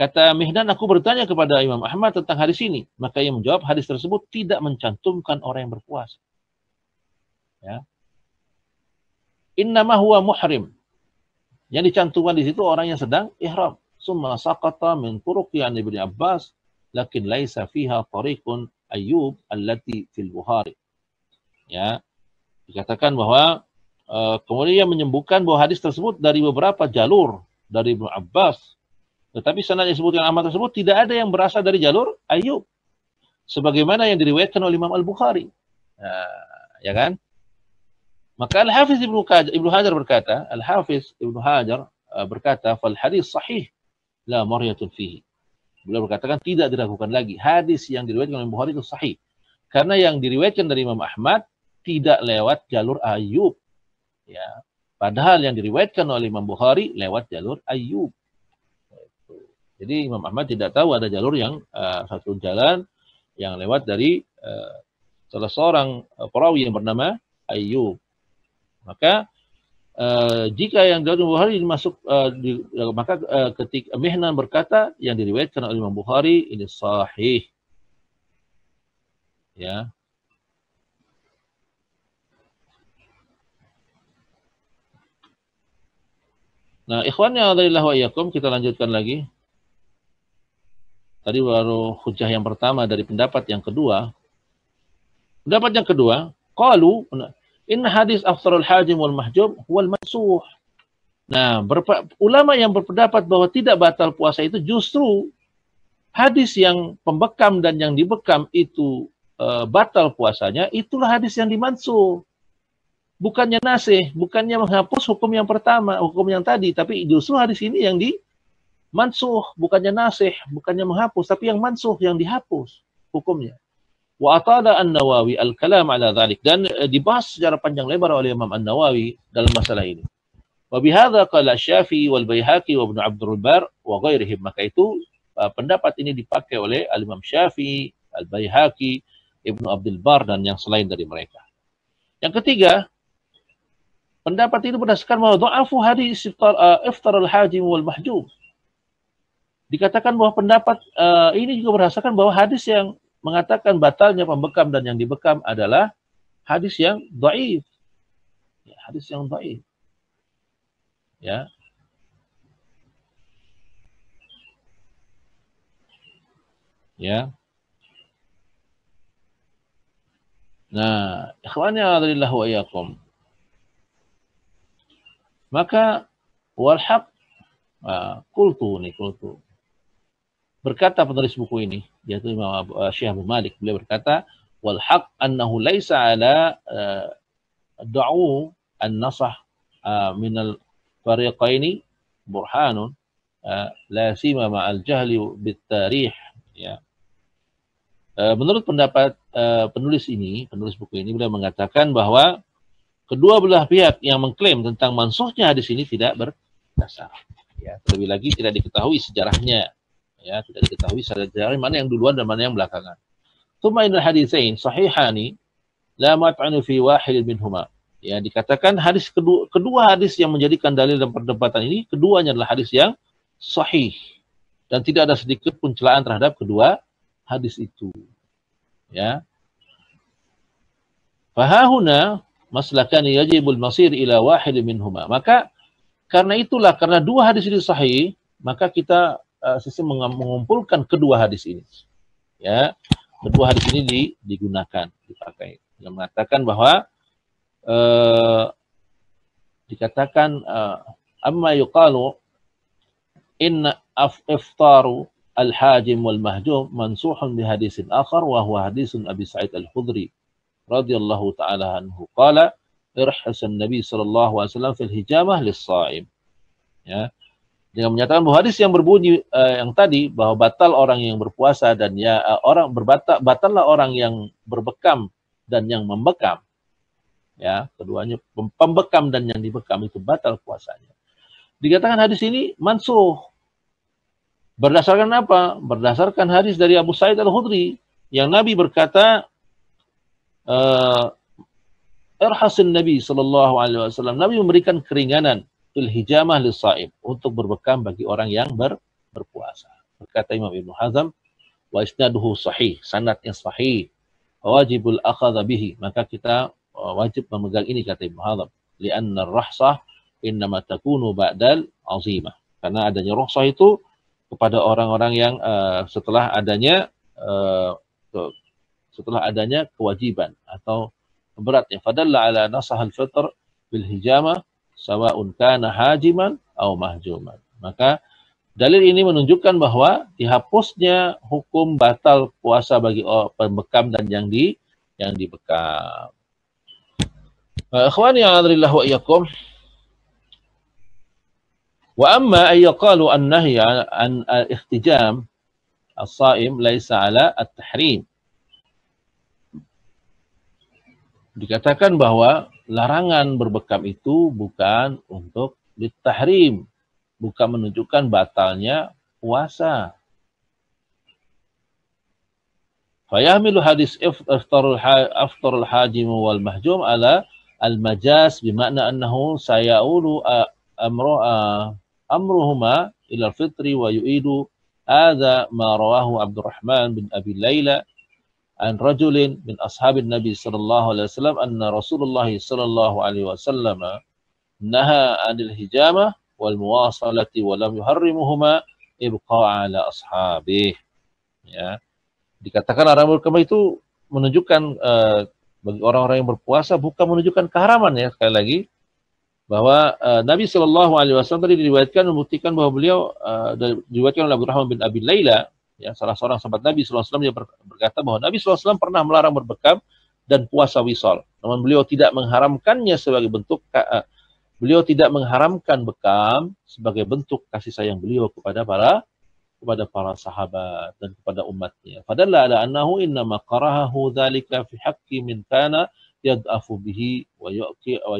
kata Mihnan, aku bertanya kepada Imam Ahmad tentang hadis ini, maka ia menjawab hadis tersebut tidak mencantumkan orang yang berpuasa. Ya. Innama huwa muhrim. Yang dicantumkan di situ orang yang sedang ihram. Summa saqata min turuqi an Ibnu Abbas lakin laisa fiha tariqun Ayyub allati fil Bukhari. Ya. Dikatakan bahwa kemudian menyembuhkan bahwa hadis tersebut dari beberapa jalur dari Ibnu Abbas. Tetapi sanad yang disebutkan Ahmad tersebut tidak ada yang berasal dari jalur Ayyub. Sebagaimana yang diriwayatkan oleh Imam Al-Bukhari. Ya kan? Maka Al-Hafiz Ibnu Hajar berkata, fal hadis sahih la maryatun fihi. Beliau berkatakan tidak diragukan lagi. Hadis yang diriwayatkan oleh Bukhari itu sahih. Karena yang diriwayatkan dari Imam Ahmad tidak lewat jalur Ayyub. Ya. Padahal yang diriwayatkan oleh Imam Bukhari lewat jalur Ayyub. Jadi Imam Ahmad tidak tahu ada jalur yang satu jalan yang lewat dari salah seorang perawi yang bernama Ayyub. Maka jika yang dari Bukhari dimasuk maka ketika Mihnan berkata yang diriwayatkan oleh Imam Bukhari ini sahih. Ya. Nah, ikhwannya adalah wa iyyakum, kita lanjutkan lagi. Tadi baru hujah yang pertama dari pendapat yang kedua. Pendapat yang kedua, qalu inna hadis aftarul hajim wal mahjub wal mansuh. Nah, ulama yang berpendapat bahwa tidak batal puasa itu justru hadis yang pembekam dan yang dibekam itu batal puasanya, itulah hadis yang dimansuh. Bukannya nasih, bukannya menghapus hukum yang pertama, hukum yang tadi, tapi justru hadis ini yang dimansuh, bukannya nasih, bukannya menghapus, tapi yang mansuh, yang dihapus hukumnya. Wa atada An-Nawawi al-kalam ala dhalik, dan dibahas secara panjang lebar oleh Imam An-Nawawi dalam masalah ini. Wa bihadza qala Syafi'i wal Baihaqi wa Ibnu Abdul Bar wa ghairihim. Maka itu pendapat ini dipakai oleh Al-Imam Syafi'i, Al-Baihaqi, Ibnu Abdul Bar dan yang selain dari mereka. Yang ketiga, pendapat itu berdasarkan bahwa dha'afu hadis iftar al-hajim wal mahjub. Dikatakan bahwa pendapat ini juga berdasarkan bahwa hadis yang mengatakan batalnya pembekam dan yang dibekam adalah hadis yang dhaif. Ya, hadis yang dhaif. Ya. Ya. Nah, ikhwanya adalah wa iyyakum. Maka wal haq qultu. Berkata penulis buku ini, yaitu Imam Syekh Abu Malik, beliau berkata, wal haq annahu laisa ala da'u an-nasah min al-fariqaini burhanun la sima ma'al jahli bit tarikh, ya. menurut pendapat penulis buku ini, beliau mengatakan bahwa kedua belah pihak yang mengklaim tentang mansuhnya hadis ini tidak berdasar. Ya, terlebih lagi tidak diketahui sejarahnya. Ya, tidak diketahui sejarah mana yang duluan dan mana yang belakangan. Tsumma innal haditsain sahihani la mat'anu fi wahid minhuma. Ya, dikatakan kedua hadis yang menjadikan dalil dalam perdebatan ini, keduanya adalah hadis yang sahih dan tidak ada sedikit pun celaan terhadap kedua hadis itu. Ya. Fahahuna maslakan yajibul masir ila wahid minhuma. Maka karena itulah, karena dua hadis ini sahih, maka kita mengumpulkan kedua hadis ini. Ya, kedua hadis ini digunakan, dipakai. Yang mengatakan bahwa dikatakan amma yuqalu inna iftaru al-hajim wal mahjum mansuhun bi hadisin akhar wa huwa hadisun Abi Sa'id al-Khudri radhiyallahu ta'ala anhu qala irhasan Nabi sallallahu alaihi wasallam fil hijamah lis-sha'im. Ya, dengan menyatakan bahwa hadis yang berbunyi yang tadi bahwa batal orang yang berpuasa dan batallah orang yang berbekam dan yang membekam. Ya, keduanya pembekam dan yang dibekam itu batal puasanya. Dikatakan hadis ini mansuh. Berdasarkan apa? Berdasarkan hadis dari Abu Sa'id al-Khudri yang Nabi berkata, irhasin Nabi sallallahu alaihi wasallam. Nabi memberikan keringanan fil hijamah lis-sha'im, untuk berbekam bagi orang yang berpuasa. Berkata Imam Ibnu Hazm, wa isnaduhu sahih, sanadnya sahih. Wajibul akhadha bihi, maka kita wajib memegang ini, kata Ibnu Hazm. Li'anna ar-rahsah innama takunu ba'dal azimah. Karena adanya rukhsah itu kepada orang-orang yang setelah adanya kewajiban atau beratnya. Fadalla ala nasahal fitr bil hijamah sawa'un kana hajiman aw mahjuman. Maka dalil ini menunjukkan bahwa dihapusnya hukum batal puasa bagi pembekam dan yang dibekam. Ikhwani a'adzallahu wa iyyakum. Wa amma ay yaqalu an-nahy an al-ihtijam as-sha'im laisa 'ala at-tahrim. Dikatakan bahwa larangan berbekam itu bukan untuk ditahrim, bukan menunjukkan batalnya puasa. Fayahmilu hadis aftarul hajim wal mahjum ala al-majaz bimakna annahu saya'ulu amruhuma ila al-fitri wa yu'idu hadha ma rawahu Abdurrahman bin Abi Layla an rajulin min ashabin Nabi sallallahu alaihi wasallam anna Rasulullah sallallahu alaihi wasallam naha 'anil hijamah wal muwasalati wa lam yuharrimuhuma ibqa'a ala ashabih. Ya. Dikatakan larangan berbekam itu menunjukkan bagi orang-orang yang berpuasa, bukan menunjukkan keharaman, ya, sekali lagi bahwa Nabi Shallallahu Alaihi Wasallam tadi diriwayatkan membuktikan bahwa beliau diriwayatkan oleh Abdurrahman bin Abi Layla, ya, salah seorang sahabat Nabi Shallallahu Alaihi Wasallam, dia berkata bahwa Nabi Shallallahu Alaihi Wasallam pernah melarang berbekam dan puasa wisal, namun beliau tidak mengharamkannya sebagai bentuk beliau tidak mengharamkan bekam sebagai bentuk kasih sayang beliau kepada para sahabat dan kepada umatnya. Fadalla ala annahu innama qarahahu dzalika fi haqqi min kana yad'afu bihi wa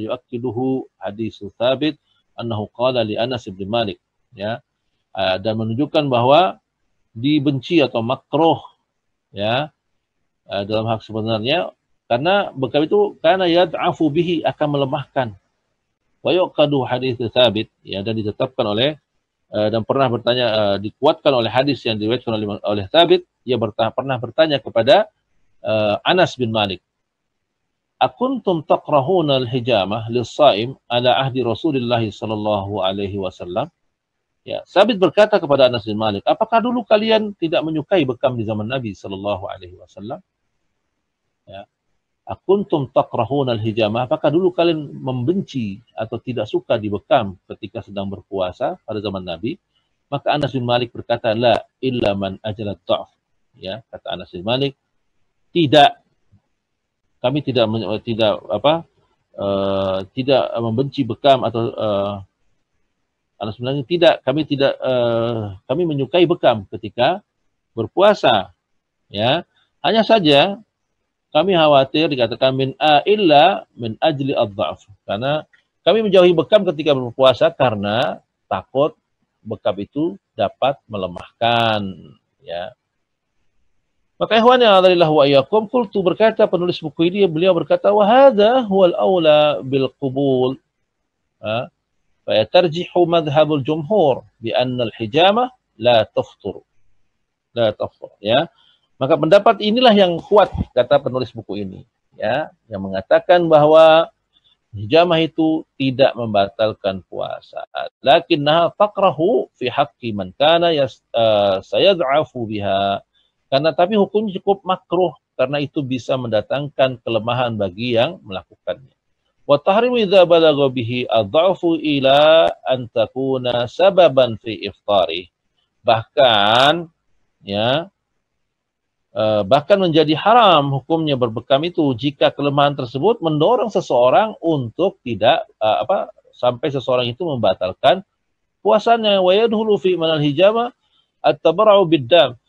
yu'akkiduhu hadis Tsabit annahu qala li Anas bin Malik, ya, dan menunjukkan bahwa dibenci atau makruh, ya, dalam hak sebenarnya, karena bekam itu karena yad'afu bihi, akan melemahkan, wa yu'akkadu hadis Tsabit, ya, dan ditetapkan oleh dan pernah bertanya, dikuatkan oleh hadis yang diriwayatkan oleh Tsabit. Ia pernah bertanya kepada Anas bin Malik, akuntum taqrahuna al-hijamah lis-sha'im ala ahdi Rasulillah sallallahu alaihi wasallam? Ya, Tsabit berkata kepada Anas bin Malik, apakah dulu kalian tidak menyukai bekam di zaman Nabi sallallahu alaihi wasallam? Ya. Akuntum taqrahuna al-hijamah, apakah dulu kalian membenci atau tidak suka dibekam ketika sedang berpuasa pada zaman Nabi? Maka Anas bin Malik berkata, la illa man ajalat ta'af. Ya, kata Anas bin Malik, tidak, kami tidak membenci bekam, atau Anas bin Malik tidak, kami menyukai bekam ketika berpuasa, ya. Hanya saja kami khawatir dikatakan illa min ajli ad-dha'f. Karena kami menjauhi bekam ketika berpuasa karena takut bekam itu dapat melemahkan, ya. Maka ikhwan yang adzalillah wa iyyakum, qultu berkata penulis buku ini, beliau berkata wa hadza huwal aula bil qubul. Fa yatarjihu madhhabul jumhur bi anna al hijamah la taftur. La taftur, ya. Maka pendapat inilah yang kuat kata penulis buku ini, ya, yang mengatakan bahwa hijamah itu tidak membatalkan puasa. Lakinnaha taqrahu fi haqqi man kana sayad'afu biha. Karena tapi hukumnya cukup makruh karena itu bisa mendatangkan kelemahan bagi yang melakukannya. Wa tahrimu idza balagha bihi adhafu ila an takuna sababan fi iftari. Bahkan, ya, bahkan menjadi haram hukumnya berbekam itu jika kelemahan tersebut mendorong seseorang untuk tidak sampai seseorang itu membatalkan puasanya. Wa yadkhulu fi manal hijama at-tabarra'u bid-dam.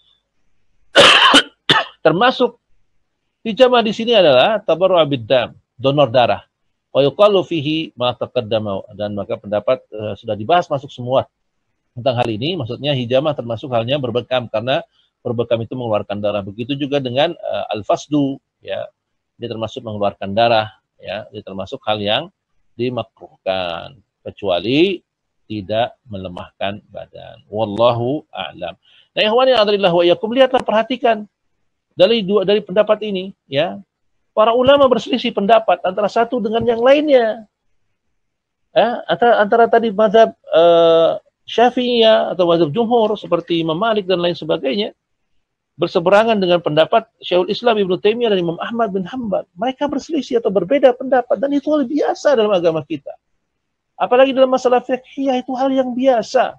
Termasuk hijamah di sini adalah tabarru'u bid-dam, donor darah. Wa yuqalu fihi ma taqaddama, dan maka pendapat sudah dibahas masuk semua tentang hal ini. Maksudnya hijamah termasuk halnya berbekam karena berbekam itu mengeluarkan darah. Begitu juga dengan al-fasdu, ya. Dia termasuk mengeluarkan darah, ya. Dia termasuk hal yang dimakruhkan kecuali tidak melemahkan badan. Wallahu a'lam. Nah, ikhwani adzalillah wa iyyakum, lihatlah, perhatikan dari pendapat ini, ya. Para ulama berselisih pendapat antara satu dengan yang lainnya. Ya, antara tadi mazhab Syafi'iyah atau mazhab jumhur seperti Imam Malik dan lain sebagainya berseberangan dengan pendapat Syekhul Islam Ibnu Taimiyah dan Imam Ahmad bin Hanbal. Mereka berselisih atau berbeda pendapat, dan itu hal biasa dalam agama kita. Apalagi dalam masalah fiqhiyah, itu hal yang biasa.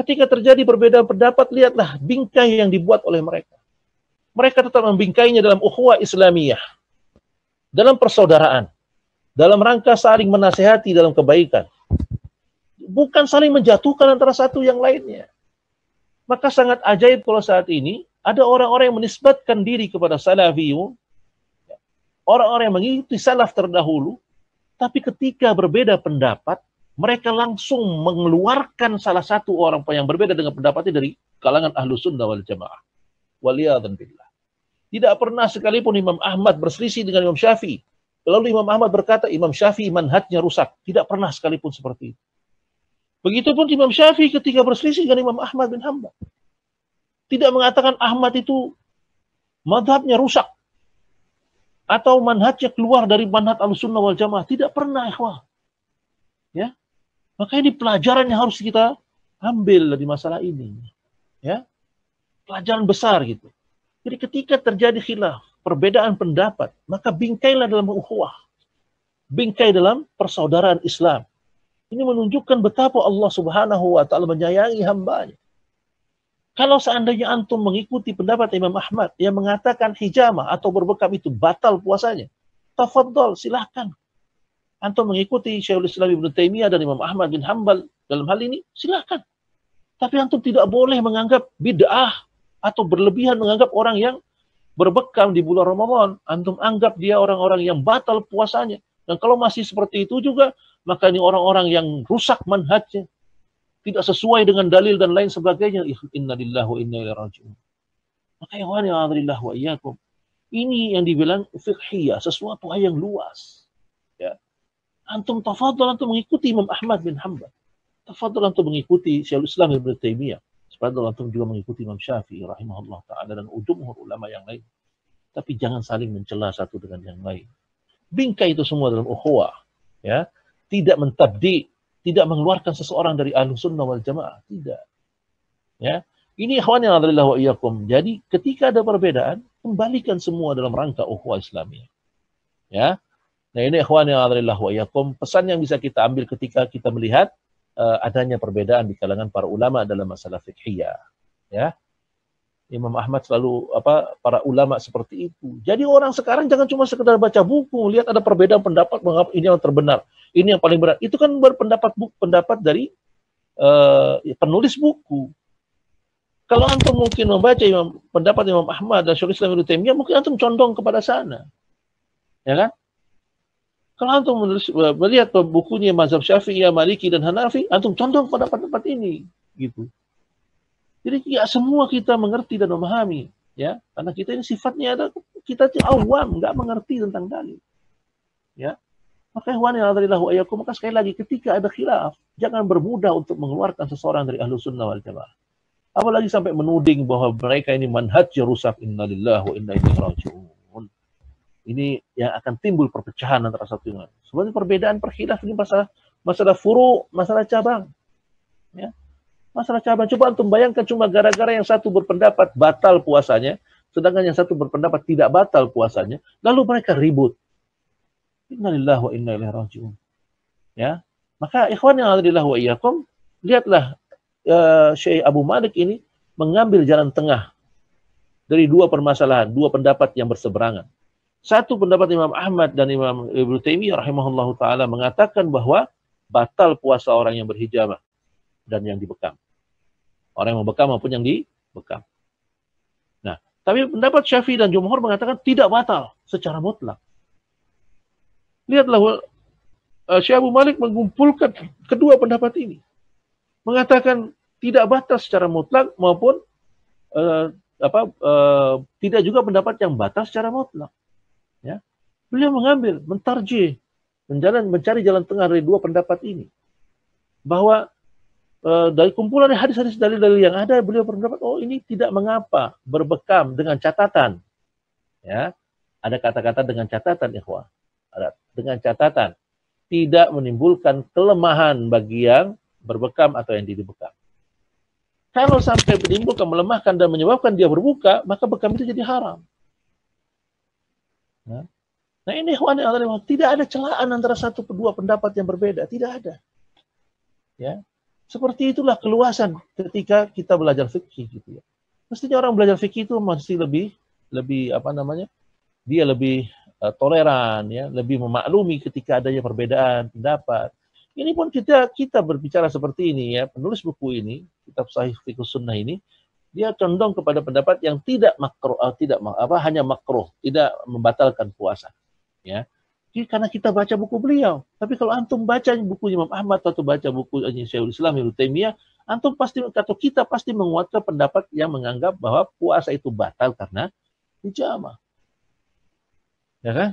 Ketika terjadi perbedaan pendapat, lihatlah bingkai yang dibuat oleh mereka. Mereka tetap membingkainya dalam ukhuwah Islamiyah, dalam persaudaraan, dalam rangka saling menasehati dalam kebaikan, bukan saling menjatuhkan antara satu yang lainnya. Maka sangat ajaib kalau saat ini ada orang-orang yang menisbatkan diri kepada salafiyun, orang-orang yang mengikuti salaf terdahulu, tapi ketika berbeda pendapat, mereka langsung mengeluarkan salah satu orang yang berbeda dengan pendapatnya dari kalangan ahlu sunnah wal jamaah. Waliyadhan billah. Tidak pernah sekalipun Imam Ahmad berselisih dengan Imam Syafi'i. Lalu Imam Ahmad berkata Imam Syafi'i manhajnya rusak. Tidak pernah sekalipun seperti itu. Begitupun Imam Syafi'i ketika berselisih dengan Imam Ahmad bin Hanbal. Tidak mengatakan Ahmad itu madhabnya rusak. Atau manhajnya keluar dari manhaj Ahlussunnah wal Jamaah. Tidak pernah, ikhwah. Ya. Maka ini pelajaran yang harus kita ambil dari masalah ini. Ya. Pelajaran besar gitu. Jadi ketika terjadi khilaf, perbedaan pendapat, maka bingkailah dalam ukhuwah. Bingkai dalam persaudaraan Islam. Ini menunjukkan betapa Allah Subhanahu wa taala menyayangi hambanya. Kalau seandainya antum mengikuti pendapat Imam Ahmad yang mengatakan hijamah atau berbekam itu batal puasanya, tafadhol, silahkan. Antum mengikuti Syekhul Islam Ibnu Taimiyah dan Imam Ahmad bin Hanbal dalam hal ini, silahkan. Tapi antum tidak boleh menganggap bid'ah atau berlebihan menganggap orang yang berbekam di bulan Ramadan. Antum anggap dia orang-orang yang batal puasanya. Dan kalau masih seperti itu juga, maka ini orang-orang yang rusak manhajnya. Tidak sesuai dengan dalil dan lain sebagainya. Inna lillahi wa inna ilaihi raji'un. Maka ya alhamdulillah wa iyyakum. Ini yang dibilang fiqhiyah, sesuatu yang luas. Ya. Antum tafadhol, antum mengikuti Imam Ahmad bin Hanbal. Tafadhol antum mengikuti Syekhul Islam Ibnu Taimiyah. Tafadhol antum juga mengikuti Imam Syafi'i rahimahullah ta'ala dan jumhur ulama yang lain. Tapi jangan saling mencela satu dengan yang lain. Bingkai itu semua dalam ukhuwah. Ya. Tidak mentabdi, tidak mengeluarkan seseorang dari Ahlussunnah wal Jamaah, tidak. Ya. Ini ikhwan yang adzalillah wa iyyakum. Jadi ketika ada perbedaan, kembalikan semua dalam rangka ukhuwah Islamiyah. Ya. Nah, ini ikhwan yang adzalillah wa iyyakum, pesan yang bisa kita ambil ketika kita melihat adanya perbedaan di kalangan para ulama dalam masalah fiqhiyah. Ya. Imam Ahmad selalu para ulama seperti itu. Jadi orang sekarang jangan cuma sekedar baca buku, lihat ada perbedaan pendapat, menganggap ini yang terbenar, ini yang paling benar. Itu kan berpendapat dari penulis buku. Kalau antum mungkin membaca pendapat Imam Ahmad dan Syekhul Islam Ibnu Taimiyah, mungkin antum condong kepada sana. Ya kan? Kalau antum melihat bukunya mazhab Syafi'iyah, Maliki dan Hanafi, antum condong pada pendapat ini, gitu. Jadi ya semua kita mengerti dan memahami, ya, karena kita ini sifatnya ada kita awam, nggak mengerti tentang dalil, ya. Maka maka sekali lagi ketika ada khilaf, jangan bermudah untuk mengeluarkan seseorang dari Ahlus Sunnah wal Jamaah. Apalagi sampai menuding bahwa mereka ini manhajnya rusak. Innalillahi wa inna ilaihi raji'un. Ini yang akan timbul perpecahan antara satu dengan lain. Sebenarnya perbedaan perkhilaf ini masalah furu, masalah cabang. Ya. Masalah cabang. Coba antum bayangkan cuma gara-gara yang satu berpendapat batal puasanya, sedangkan yang satu berpendapat tidak batal puasanya, lalu mereka ribut. Innalillahi wa inna ilaihi raji'un. Ya. Maka ikhwan yang alhamdulillah wa iyyakum, lihatlah Syekh Abu Malik ini mengambil jalan tengah dari dua permasalahan, dua pendapat yang berseberangan. Satu pendapat Imam Ahmad dan Imam Ibnu Taimiyah rahimahullahu taala mengatakan bahwa batal puasa orang yang berhijamah dan yang dibekam. Orang yang membekam maupun yang dibekam. Nah, tapi pendapat Syafi'i dan Jumhur mengatakan tidak batal secara mutlak. Lihatlah Syekh Abu Malik mengumpulkan kedua pendapat ini. Mengatakan tidak batal secara mutlak maupun tidak juga pendapat yang batal secara mutlak. Ya, beliau mengambil, mentarjih, mencari jalan tengah dari dua pendapat ini. Bahwa dari kumpulan hadis-hadis dalil-dalil yang ada, beliau berpendapat, oh ini tidak mengapa berbekam dengan catatan. Ya, ada kata-kata dengan catatan, ikhwah. Ada dengan catatan tidak menimbulkan kelemahan bagi yang berbekam atau yang dibekam. Kalau sampai menimbulkan, melemahkan dan menyebabkan dia berbuka, maka bekam itu jadi haram. Nah ini tidak ada celaan antara satu kedua pendapat yang berbeda, tidak ada. Ya, seperti itulah keluasan ketika kita belajar fikih, gitu ya. Mestinya orang belajar fikih itu masih lebih dia lebih toleran, ya, lebih memaklumi ketika adanya perbedaan pendapat. Ini pun kita berbicara seperti ini, ya, penulis buku ini, kitab Sahih Fiqh Sunnah ini, dia condong kepada pendapat yang tidak makruh, hanya makruh, tidak membatalkan puasa. Ya, jadi karena kita baca buku beliau. Tapi kalau antum baca buku Imam Ahmad atau baca buku Syekhul Islam Ibnu Taimiyah, antum pasti atau kita pasti menguatkan pendapat yang menganggap bahwa puasa itu batal karena hijamah. Ya kan?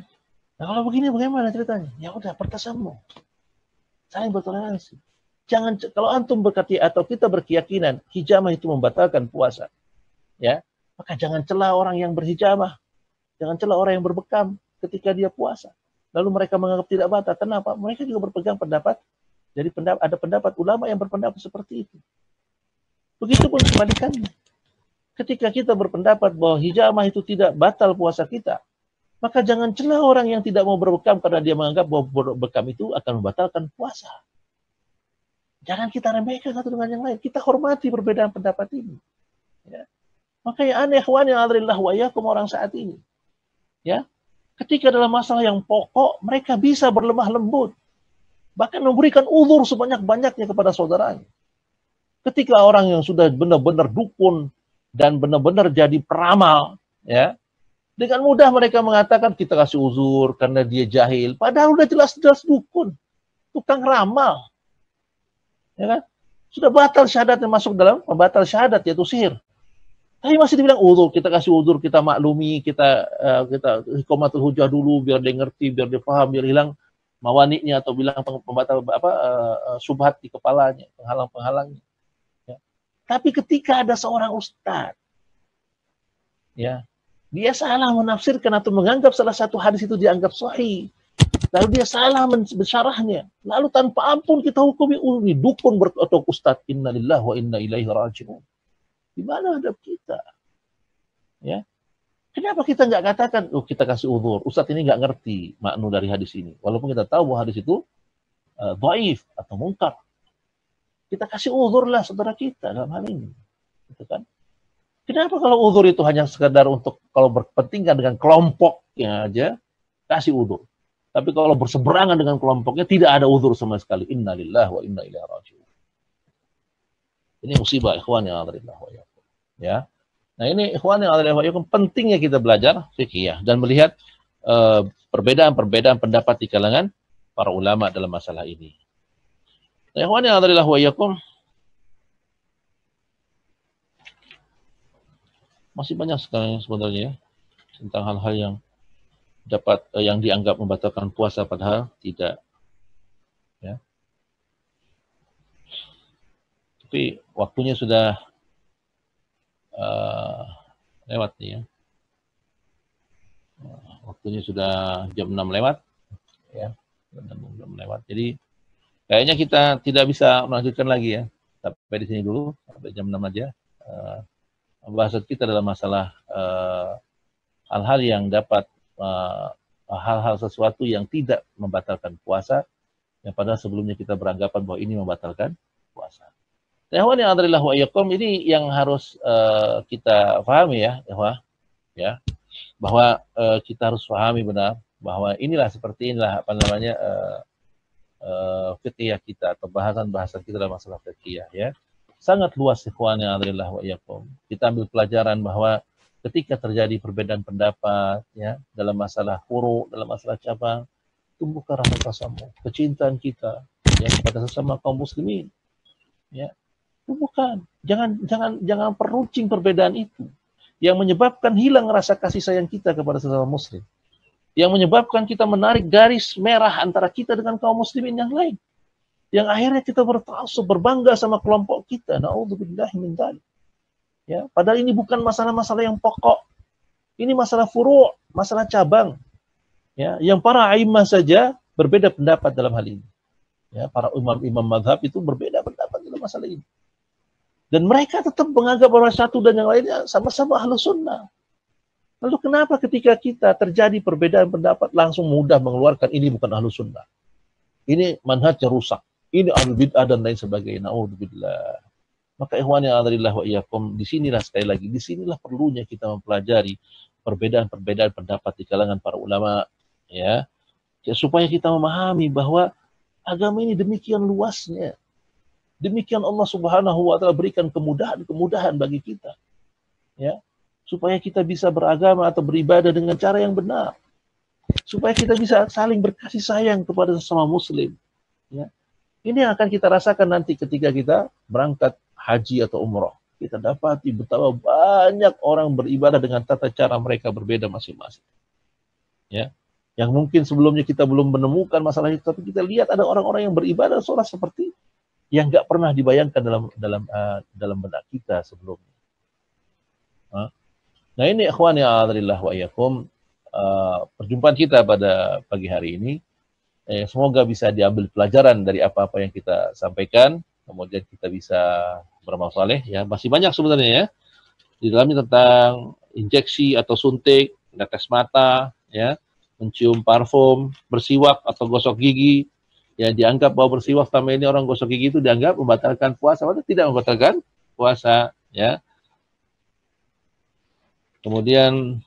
Nah kalau begini bagaimana ceritanya? Ya udah, bertasamuh, saling bertoleransi. Jangan, kalau antum berkati atau kita berkeyakinan hijamah itu membatalkan puasa, ya, maka jangan celah orang yang berhijamah, jangan celah orang yang berbekam ketika dia puasa. Lalu mereka menganggap tidak batal. Kenapa? Mereka juga berpegang pendapat. Jadi ada pendapat ulama yang berpendapat seperti itu. Begitupun kebalikannya. Ketika kita berpendapat bahwa hijamah itu tidak batal puasa kita, maka jangan celah orang yang tidak mau berbekam karena dia menganggap bahwa berbekam itu akan membatalkan puasa. Jangan kita remehkan satu dengan yang lain. Kita hormati perbedaan pendapat ini. Ya. Makanya aneh ikhwan yang alhamdulillah wa iyyakum orang saat ini. Ya. Ketika dalam masalah yang pokok, mereka bisa berlemah lembut. Bahkan memberikan uzur sebanyak-banyaknya kepada saudaranya. Ketika orang yang sudah benar-benar dukun dan benar-benar jadi peramal, ya, dengan mudah mereka mengatakan kita kasih uzur karena dia jahil. Padahal udah jelas-jelas dukun. Tukang ramal. Ya kan? Sudah batal syahadatnya, masuk dalam pembatal syahadat, yaitu sihir. Tapi masih dibilang uzur, kita kasih uzur, kita maklumi, kita hikomatul hujah dulu biar dia ngerti, biar dia paham, biar hilang mawaniknya atau bilang pembatal subhat di kepalanya, penghalang-penghalangnya. Ya. Tapi ketika ada seorang ustadz, ya, dia salah menafsirkan atau menganggap salah satu hadis itu dianggap sahih, lalu dia salah mensyarahnya, lalu tanpa ampun kita hukumi ini dukun atau ustadz. Innalillahi wa inna ilaihi raji'un. Di mana adab kita? Ya, kenapa kita nggak katakan, kita kasih uzur, ustadz ini nggak ngerti makna dari hadis ini, walaupun kita tahu bahwa hadis itu dhaif atau mungkar. Kita kasih uzur lah saudara kita dalam hal ini, gitu kan? Kenapa kalau uzur itu hanya sekedar untuk kalau berkepentingan dengan kelompoknya aja kasih uzur? Tapi kalau berseberangan dengan kelompoknya tidak ada uzur sama sekali. Innalillahi wa inna ilaihi raji'un. Ini musibah ikhwan yang alhamdulillah wa iyyakum. Ya. Nah ini ikhwan yang ada pentingnya kita belajar fikih dan melihat perbedaan-perbedaan pendapat di kalangan para ulama dalam masalah ini. Nah, ikhwan yang ada masih banyak sekali sebenarnya tentang hal-hal yang yang dianggap membatalkan puasa padahal tidak. Ya. Tapi waktunya sudah lewat nih ya. Waktunya sudah jam 6 lewat. Ya, jam 6 lewat. Jadi kayaknya kita tidak bisa melanjutkan lagi ya. Sampai di sini dulu, sampai jam 6 aja. Pembahasan kita dalam masalah hal-hal yang dapat hal-hal sesuatu yang tidak membatalkan puasa, yang padahal sebelumnya kita beranggapan bahwa ini membatalkan puasa. Ikhwan yang adalah wa iyyakum, ini yang harus kita pahami ya, ya, bahwa kita harus pahami benar bahwa seperti inilah apa namanya fikih kita atau bahasan-bahasan kita dalam masalah fikih ya. Sangat luas ikhwan yang adalah wa iyyakum. Kita ambil pelajaran bahwa ketika terjadi perbedaan pendapat ya dalam masalah furu, dalam masalah cabang, tumbuhkan rasa tasamuh, kecintaan kita ya kepada sesama kaum muslimin. Ya. Bukan, jangan peruncing perbedaan itu yang menyebabkan hilang rasa kasih sayang kita kepada sesama muslim, yang menyebabkan kita menarik garis merah antara kita dengan kaum muslimin yang lain, yang akhirnya kita bertaksub, berbangga sama kelompok kita. Na'udzubillahi min dzalik. Ya, padahal ini bukan masalah-masalah yang pokok, ini masalah furu', masalah cabang. Ya, yang para a'immah saja berbeda pendapat dalam hal ini. Ya, para imam-imam mazhab itu berbeda pendapat dalam masalah ini. Dan mereka tetap menganggap orang satu dan yang lainnya sama-sama ahlus sunnah. Lalu kenapa ketika kita terjadi perbedaan pendapat langsung mudah mengeluarkan ini bukan ahlus sunnah? Ini manhajnya rusak. Ini ahlul bid'ah dan lain sebagainya. Na'udzubillah. Maka ikhwan yang adalah wa iyyakum, disinilah sekali lagi, disinilah perlunya kita mempelajari perbedaan-perbedaan pendapat di kalangan para ulama. Ya, supaya kita memahami bahwa agama ini demikian luasnya. Demikian Allah Subhanahu wa taala berikan kemudahan bagi kita. Ya, supaya kita bisa beragama atau beribadah dengan cara yang benar. Supaya kita bisa saling berkasih sayang kepada sesama muslim. Ya. Ini yang akan kita rasakan nanti ketika kita berangkat haji atau umrah. Kita dapati betapa banyak orang beribadah dengan tata cara mereka berbeda masing-masing. Ya. Yang mungkin sebelumnya kita belum menemukan masalah itu, tapi kita lihat ada orang-orang yang beribadah sholat seperti yang nggak pernah dibayangkan dalam benak kita sebelumnya. Nah ini ikhwan ya alhamdulillah wa iyyakum, perjumpaan kita pada pagi hari ini, semoga bisa diambil pelajaran dari apa-apa yang kita sampaikan, kemudian kita bisa beramal saleh ya. Masih banyak sebenarnya ya di dalamnya tentang injeksi atau suntik, tetes mata, ya, mencium parfum, bersiwak atau gosok gigi. Ya, dianggap bahwa bersiwak selama ini orang gosok gigi itu dianggap membatalkan puasa, padahal tidak membatalkan puasa, ya. Kemudian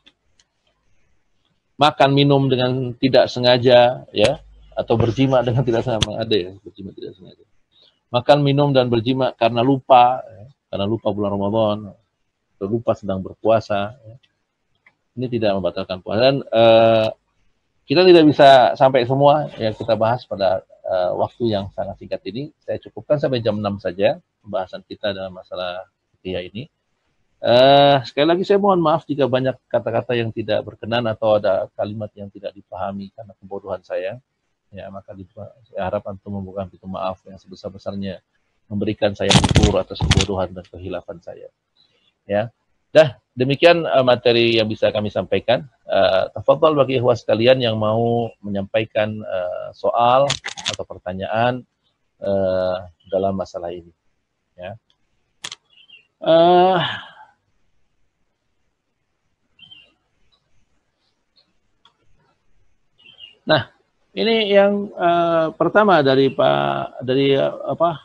makan minum dengan tidak sengaja, ya, atau berjima dengan tidak sengaja, ada ya, berjima tidak sengaja. Makan minum dan berjima karena lupa, ya, karena lupa bulan Ramadan, atau lupa sedang berpuasa, ya. Ini tidak membatalkan puasa. Dan kita tidak bisa sampai semua yang kita bahas pada waktu yang sangat singkat ini. Saya cukupkan sampai jam 6 saja pembahasan kita dalam masalah fikih ini. Sekali lagi saya mohon maaf jika banyak kata-kata yang tidak berkenan atau ada kalimat yang tidak dipahami karena kebodohan saya. Ya, maka saya harap antum membuka pintu maaf yang sebesar-besarnya, memberikan saya syukur atas kebodohan dan kehilafan saya. Ya. Dah, demikian materi yang bisa kami sampaikan. Tafadhal bagi ikhwah sekalian yang mau menyampaikan soal atau pertanyaan dalam masalah ini. Ya. Nah, ini yang pertama dari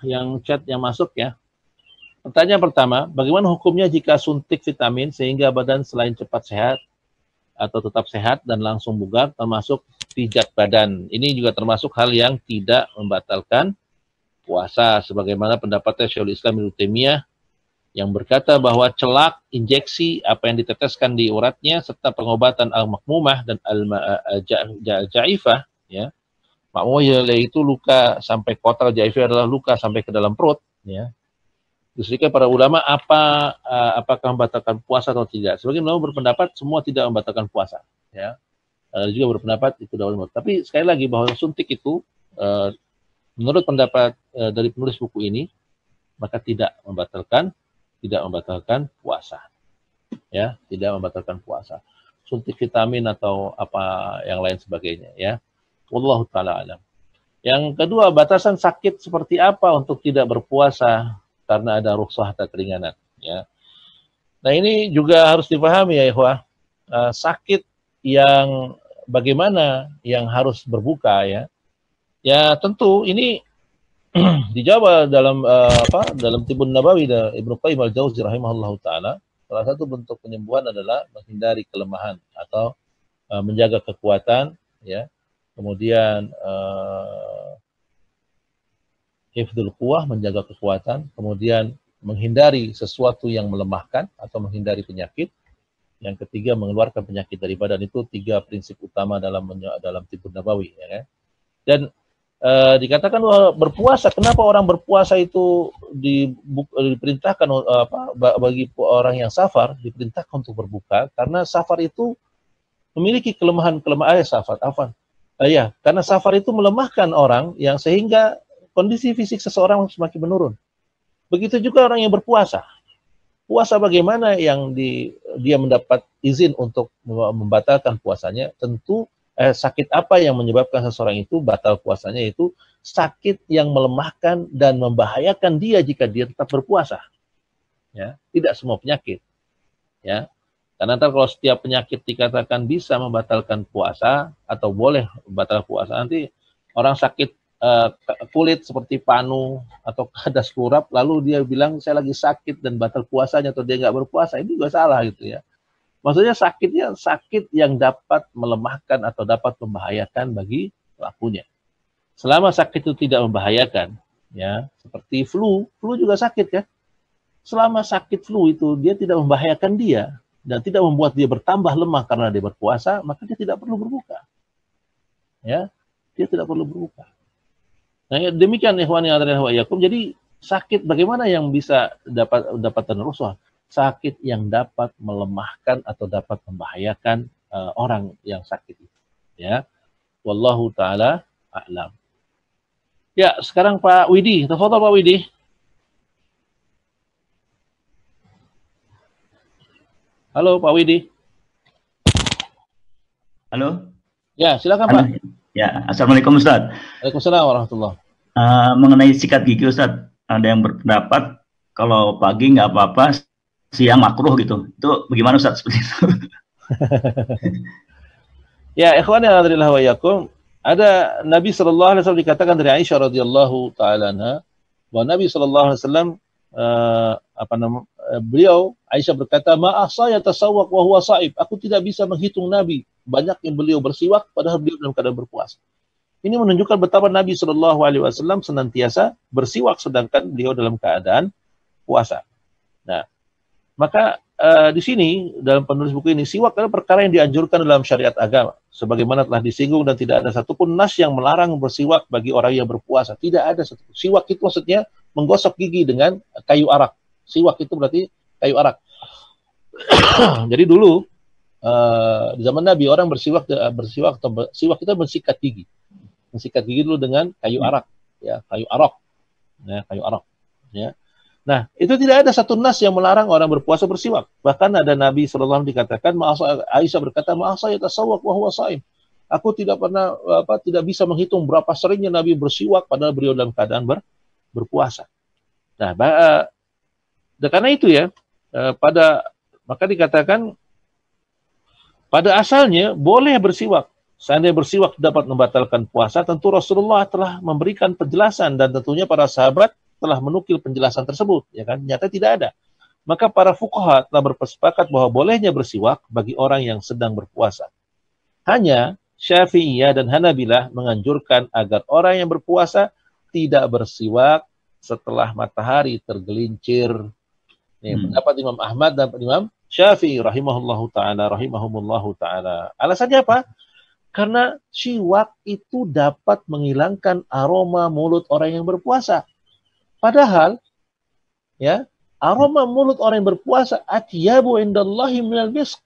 yang chat yang masuk ya. Pertanyaan pertama, bagaimana hukumnya jika suntik vitamin sehingga badan selain cepat sehat atau tetap sehat dan langsung bugar, termasuk pijat badan? Ini juga termasuk hal yang tidak membatalkan puasa, sebagaimana pendapatnya Syekhul Islam Ibnu Taimiyah yang berkata bahwa celak, injeksi, apa yang diteteskan di uratnya, serta pengobatan al-makmumah dan al-ja'ifah, ya. Makmumah yaitu luka sampai kotal, ja'ifah adalah luka sampai ke dalam perut, ya. Disebutkan para ulama apakah membatalkan puasa atau tidak. Sebagian ulama berpendapat semua tidak membatalkan puasa, ya. Ada juga berpendapat itu dalam. Tapi sekali lagi bahwa suntik itu menurut pendapat dari penulis buku ini, maka tidak membatalkan puasa, ya, tidak membatalkan puasa. Suntik vitamin atau apa yang lain sebagainya, ya. Wallahu taala alam. Yang kedua, batasan sakit seperti apa untuk tidak berpuasa karena ada rukhsah atau keringanan, ya. Nah, ini juga harus dipahami ya ikhwah. Sakit yang bagaimana yang harus berbuka, ya. Ya tentu ini dijawab dalam dalam Tibun Nabawi Ibnu Qayyim al-Jauzi rahimahullahu taala. Salah satu bentuk penyembuhan adalah menghindari kelemahan atau menjaga kekuatan, ya. Kemudian hifdzul quwah, menjaga kekuatan, kemudian menghindari sesuatu yang melemahkan atau menghindari penyakit. Yang ketiga, mengeluarkan penyakit dari badan. Itu 3 prinsip utama dalam Tibun Nabawi, ya kan? Dan dikatakan bahwa berpuasa, kenapa orang berpuasa itu diperintahkan bagi orang yang safar diperintahkan untuk berbuka, karena safar itu memiliki kelemahan-kelemahan karena safar itu melemahkan orang yang sehingga kondisi fisik seseorang semakin menurun. Begitu juga orang yang berpuasa. Puasa bagaimana yang dia mendapat izin untuk membatalkan puasanya, tentu sakit apa yang menyebabkan seseorang itu batal puasanya, itu sakit yang melemahkan dan membahayakan dia jika dia tetap berpuasa, ya. Tidak semua penyakit, ya, karena kalau setiap penyakit dikatakan bisa membatalkan puasa atau boleh batal puasa, nanti orang sakit kulit seperti panu atau kadas kurap lalu dia bilang saya lagi sakit dan batal puasanya, atau dia nggak berpuasa, ini juga salah gitu, ya. Maksudnya sakitnya sakit yang dapat melemahkan atau dapat membahayakan bagi pelakunya. Selama sakit itu tidak membahayakan, ya, seperti flu juga sakit, kan? Selama sakit flu itu dia tidak membahayakan dia dan tidak membuat dia bertambah lemah karena dia berpuasa, maka dia tidak perlu berbuka. Ya, dia tidak perlu berbuka. Nah, demikian ikhwani wa iyyakum. Jadi sakit bagaimana yang bisa dapatkan rukhsah? Sakit yang dapat melemahkan atau dapat membahayakan orang yang sakit itu, ya. Wallahu taala a'lam. Ya, sekarang Pak Widi, tafadhol Pak Widi. Halo Pak Widi. Halo. Ya, silakan Pak. Ya, assalamualaikum Ustaz. Waalaikumsalam warahmatullahi. Mengenai sikat gigi Ustaz, ada yang berpendapat kalau pagi nggak apa-apa, siang makruh gitu. Itu bagaimana Ustaz seperti itu? Ya, ikhwani wa iyyakum, ada Nabi sallallahu alaihi wasallam dikatakan dari Aisyah radhiyallahu taala anha bahwa Nabi sallallahu alaihi wasallam beliau Aisyah berkata, "Ma ahsaya tasawwaq wa huwa sha'ib." Aku tidak bisa menghitung Nabi banyak yang beliau bersiwak padahal beliau dalam keadaan berpuasa. Ini menunjukkan betapa Nabi sallallahu alaihi wasallam senantiasa bersiwak sedangkan beliau dalam keadaan puasa. Nah, maka di sini dalam penulis buku ini, siwak adalah perkara yang dianjurkan dalam syariat agama, sebagaimana telah disinggung, dan tidak ada satupun nas yang melarang bersiwak bagi orang yang berpuasa. Tidak ada satupun. Siwak itu maksudnya menggosok gigi dengan kayu arak. Siwak itu berarti kayu arak. Jadi dulu di zaman Nabi orang bersiwak kita mensikat gigi dulu dengan kayu arak, ya, kayu arok, ya, kayu arak, ya. Nah, itu tidak ada satu nas yang melarang orang berpuasa bersiwak. Bahkan ada Nabi SAW dikatakan, Aisyah berkata, "Ma'asa yatasawwaq wa huwa sha'im." Aku tidak bisa menghitung berapa seringnya Nabi bersiwak padahal beliau dalam keadaan berpuasa. Nah, karena itu ya, maka dikatakan pada asalnya boleh bersiwak. Seandainya bersiwak dapat membatalkan puasa, tentu Rasulullah telah memberikan penjelasan dan tentunya para sahabat telah menukil penjelasan tersebut, ya kan? Nyata tidak ada. Maka para fuqaha telah bersepakat bahwa bolehnya bersiwak bagi orang yang sedang berpuasa. Hanya Syafi'iyah dan Hanabilah menganjurkan agar orang yang berpuasa tidak bersiwak setelah matahari tergelincir, Ini pendapat Imam Ahmad dan Imam Syafi'i rahimahullahu taala. Alasannya apa? Karena siwak itu dapat menghilangkan aroma mulut orang yang berpuasa. Padahal ya, aroma mulut orang yang berpuasa atyabu indallahi minal misk.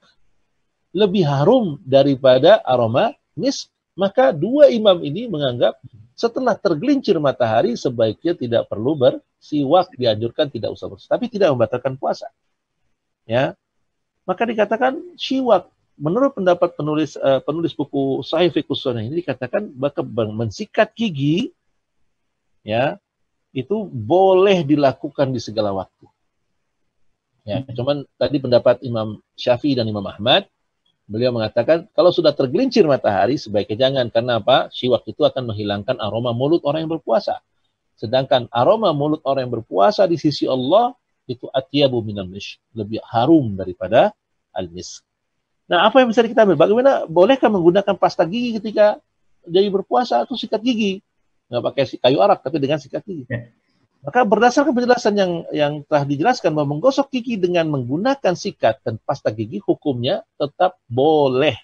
Lebih harum daripada aroma misk. Maka dua imam ini menganggap setelah tergelincir matahari sebaiknya tidak perlu bersiwak, dianjurkan tidak usah bersiwak, tapi tidak membatalkan puasa. Ya. Maka dikatakan siwak menurut pendapat penulis buku Sahih Fiqh Sunnah ini dikatakan bahkan mensikat gigi ya itu boleh dilakukan di segala waktu. Ya, cuman tadi pendapat Imam Syafi'i dan Imam Ahmad, beliau mengatakan kalau sudah tergelincir matahari sebaiknya jangan, karena apa? Siwak itu akan menghilangkan aroma mulut orang yang berpuasa. Sedangkan aroma mulut orang yang berpuasa di sisi Allah itu atyabu minal misk, lebih harum daripada al-misk. Nah, apa yang bisa kita ambil? Bagaimana bolehkah menggunakan pasta gigi ketika jadi berpuasa atau sikat gigi? Nggak pakai kayu arak, tapi dengan sikat gigi. Maka berdasarkan penjelasan yang telah dijelaskan bahwa menggosok gigi dengan menggunakan sikat dan pasta gigi hukumnya tetap boleh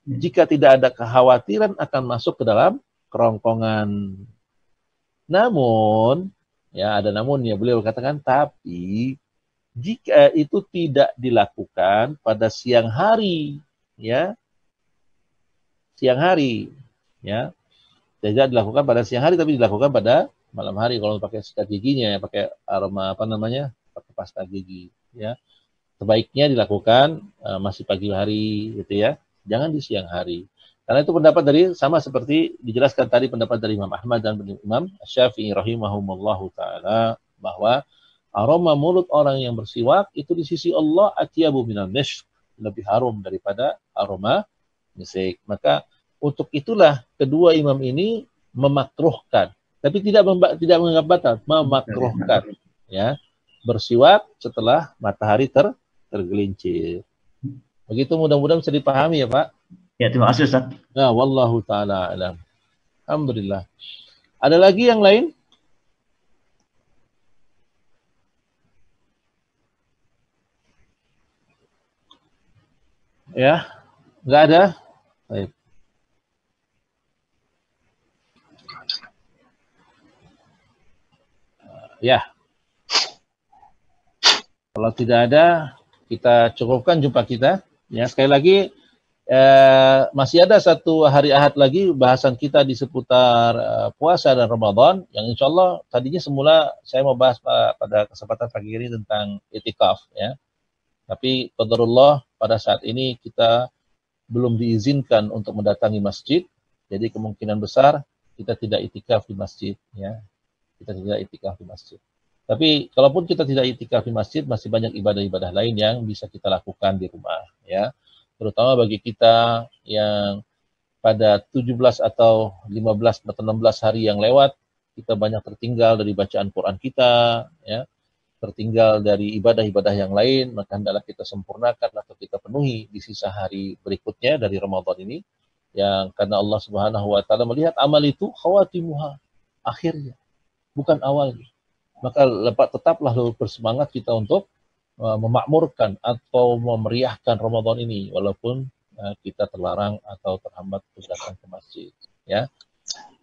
jika tidak ada kekhawatiran akan masuk ke dalam kerongkongan. Namun, ya ada namunnya, beliau katakan tapi jika itu tidak dilakukan pada siang hari, ya siang hari, ya tidak dilakukan pada siang hari tapi dilakukan pada malam hari kalau pakai sikat giginya ya, pakai aroma apa namanya, pakai pasta gigi ya. Sebaiknya dilakukan masih pagi hari gitu ya. Jangan di siang hari. Karena itu pendapat dari sama seperti dijelaskan tadi pendapat dari Imam Ahmad dan Imam Syafi'i rahimahumullahu taala bahwa aroma mulut orang yang bersiwak itu di sisi Allah atyabu minal misk, lebih harum daripada aroma misik. Maka untuk itulah kedua imam ini memakruhkan, tapi tidak menganggap batal, memakruhkan ya bersiwak setelah matahari tergelincir. Begitu, mudah-mudahan bisa dipahami ya Pak. Ya, terima kasih Ustaz. Ya, wallahu taala alam. Alhamdulillah. Ada lagi yang lain? Ya, nggak ada. Baik. Ya, kalau tidak ada, kita cukupkan jumpa kita. Ya, sekali lagi masih ada satu hari Ahad lagi bahasan kita di seputar puasa dan Ramadan, yang insya Allah tadinya semula saya mau bahas pada kesempatan pagi ini tentang itikaf ya. Tapi qadarullah pada saat ini kita belum diizinkan untuk mendatangi masjid, jadi kemungkinan besar kita tidak itikaf di masjid ya. Kita tidak itikaf di masjid. Tapi kalaupun kita tidak itikaf di masjid, masih banyak ibadah-ibadah lain yang bisa kita lakukan di rumah ya. Terutama bagi kita yang pada 17 atau 15 atau 16 hari yang lewat, kita banyak tertinggal dari bacaan Quran kita ya. Tertinggal dari ibadah-ibadah yang lain, maka hendaklah kita sempurnakan atau kita penuhi di sisa hari berikutnya dari Ramadan ini, yang karena Allah Subhanahu wa taala melihat amal itu khawatimuha, akhirnya, bukan awalnya. Maka tetaplah bersemangat kita untuk memakmurkan atau memeriahkan Ramadan ini walaupun kita terlarang atau terhambat untuk datang ke masjid ya.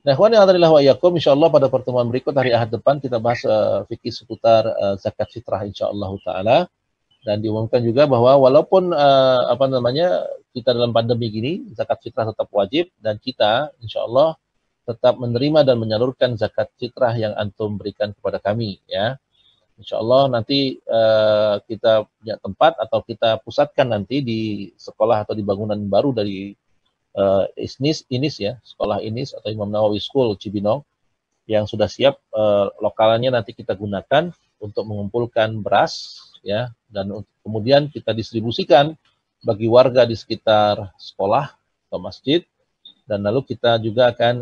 Nah, ikhwani hadzarillah wa iyyakum, insyaallah pada pertemuan berikut hari Ahad depan kita bahas fikih seputar zakat fitrah insyaallah taala, dan diumumkan juga bahwa walaupun kita dalam pandemi gini zakat fitrah tetap wajib dan kita insyaallah tetap menerima dan menyalurkan zakat fitrah yang antum berikan kepada kami ya. Insyaallah nanti kita punya tempat atau kita pusatkan nanti di sekolah atau di bangunan baru dari INIS ya, sekolah INIS atau Imam Nawawi School Cibinong yang sudah siap, lokalnya nanti kita gunakan untuk mengumpulkan beras ya, dan kemudian kita distribusikan bagi warga di sekitar sekolah atau masjid, dan lalu kita juga akan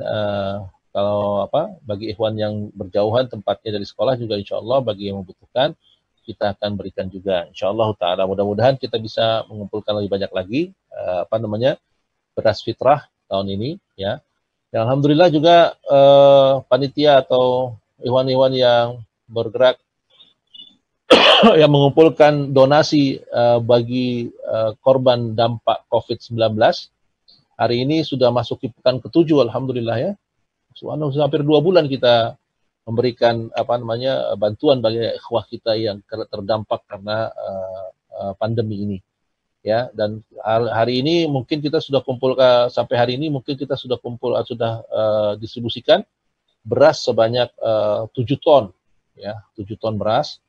bagi ikhwan yang berjauhan tempatnya dari sekolah juga insyaallah bagi yang membutuhkan kita akan berikan juga insyaallah taala. Mudah-mudahan kita bisa mengumpulkan lebih banyak lagi beras fitrah tahun ini ya. Dan alhamdulillah juga panitia atau ikhwan-ikhwan yang bergerak yang mengumpulkan donasi bagi korban dampak COVID-19. Hari ini sudah masuk pekan ke-7, alhamdulillah ya. Sudah hampir 2 bulan kita memberikan bantuan bagi ikhwah kita yang terdampak karena pandemi ini. Ya, dan hari ini mungkin kita sudah kumpul sampai hari ini mungkin kita sudah distribusikan beras sebanyak 7 ton, ya, 7 ton beras.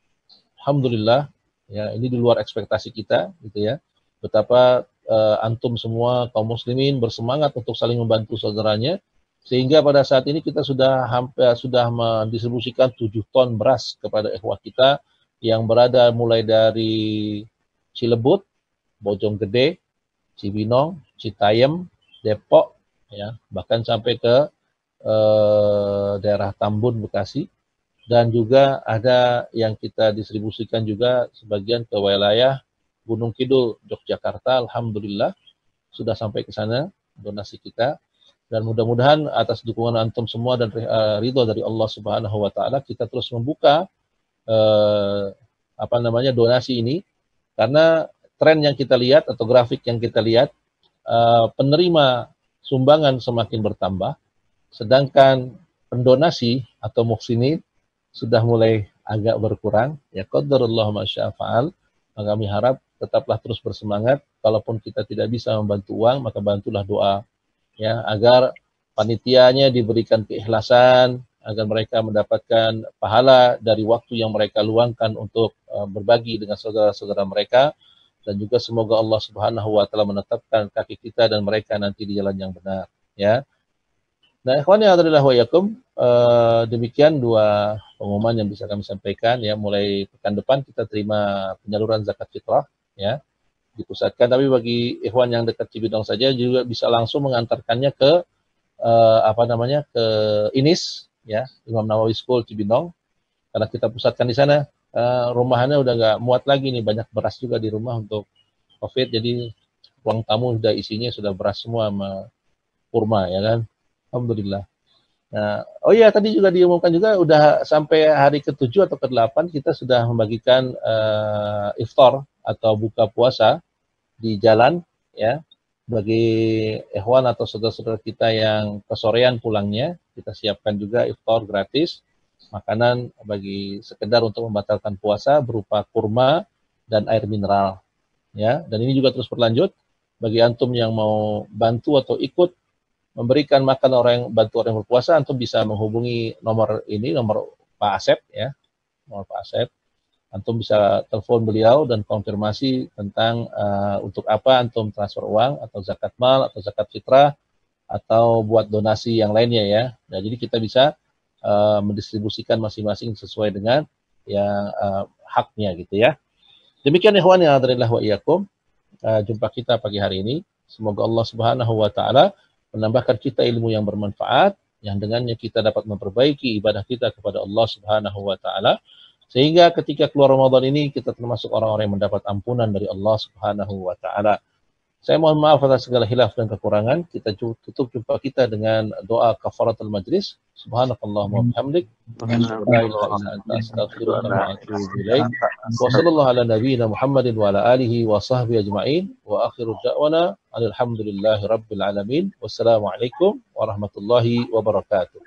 Alhamdulillah, ya, ini di luar ekspektasi kita, gitu ya. Betapa antum semua kaum muslimin bersemangat untuk saling membantu saudaranya, sehingga pada saat ini kita sudah mendistribusikan 7 ton beras kepada ikhwah kita yang berada mulai dari Cilebut, Bojonggede, Cibinong, Citayam, Depok, ya, bahkan sampai ke daerah Tambun, Bekasi. Dan juga ada yang kita distribusikan juga sebagian ke wilayah Gunung Kidul, Yogyakarta. Alhamdulillah sudah sampai ke sana donasi kita. Dan mudah-mudahan atas dukungan antum semua dan ridho dari Allah Subhanahu wa taala, kita terus membuka donasi ini, karena tren yang kita lihat atau grafik yang kita lihat, penerima sumbangan semakin bertambah, sedangkan pendonasi atau muhsinin sudah mulai agak berkurang. Ya, qadarullah ma syaa fa'al. Maka kami harap tetaplah terus bersemangat. Kalaupun kita tidak bisa membantu uang, maka bantulah doa, ya, agar panitianya diberikan keikhlasan, agar mereka mendapatkan pahala dari waktu yang mereka luangkan untuk berbagi dengan saudara-saudara mereka, dan juga semoga Allah Subhanahu wa taala menetapkan kaki kita dan mereka nanti di jalan yang benar, ya. Nah, ikhwani hadirin wa yakum, demikian 2 pengumuman yang bisa kami sampaikan, ya. Mulai pekan depan kita terima penyaluran zakat fitrah, ya, dipusatkan, tapi bagi ikhwan yang dekat Cibinong saja juga bisa langsung mengantarkannya ke ke INIS, ya, Imam Nawawi School Cibinong, karena kita pusatkan di sana. Rumahannya udah nggak muat lagi nih, banyak beras juga di rumah untuk COVID, jadi ruang tamu sudah isinya sudah beras semua sama kurma, ya kan. Alhamdulillah. Nah, oh iya, tadi juga diumumkan juga udah sampai hari ke-7 atau ke-8 kita sudah membagikan iftar atau buka puasa di jalan, ya, bagi ikhwan atau saudara-saudara kita yang kesorean pulangnya. Kita siapkan juga iftar gratis, makanan bagi sekedar untuk membatalkan puasa berupa kurma dan air mineral, ya. Dan ini juga terus berlanjut bagi antum yang mau bantu atau ikut memberikan makan orang yang berpuasa, antum bisa menghubungi nomor Pak Asep, ya, nomor Pak Asep. Antum bisa telepon beliau dan konfirmasi tentang untuk apa antum transfer uang atau zakat mal atau zakat fitrah atau buat donasi yang lainnya, ya. Nah, jadi kita bisa mendistribusikan masing-masing sesuai dengan yang haknya, gitu ya. Demikian ikhwan yang hadirillah wa iyyakum, jumpa kita pagi hari ini. Semoga Allah Subhanahu wa taala menambahkan kita ilmu yang bermanfaat, yang dengannya kita dapat memperbaiki ibadah kita kepada Allah Subhanahu wa taala, sehingga ketika keluar Ramadan ini kita termasuk orang-orang yang mendapat ampunan dari Allah Subhanahu wa taala. Saya mohon maaf atas segala hilaf dan kekurangan. Kita tutup jumpa kita dengan doa kafaratul majlis. Subhanakallahumma wa bihamdik, la ilaha illa anta astaghfiruka wa atubu ilaik. Wa sallallahu ala nabiyyina Muhammadin wa ala alihi wa sahbihi ajma'in. Wa akhiru da'wana alhamdulillahi rabbil alamin. Wassalamualaikum warahmatullahi wabarakatuh.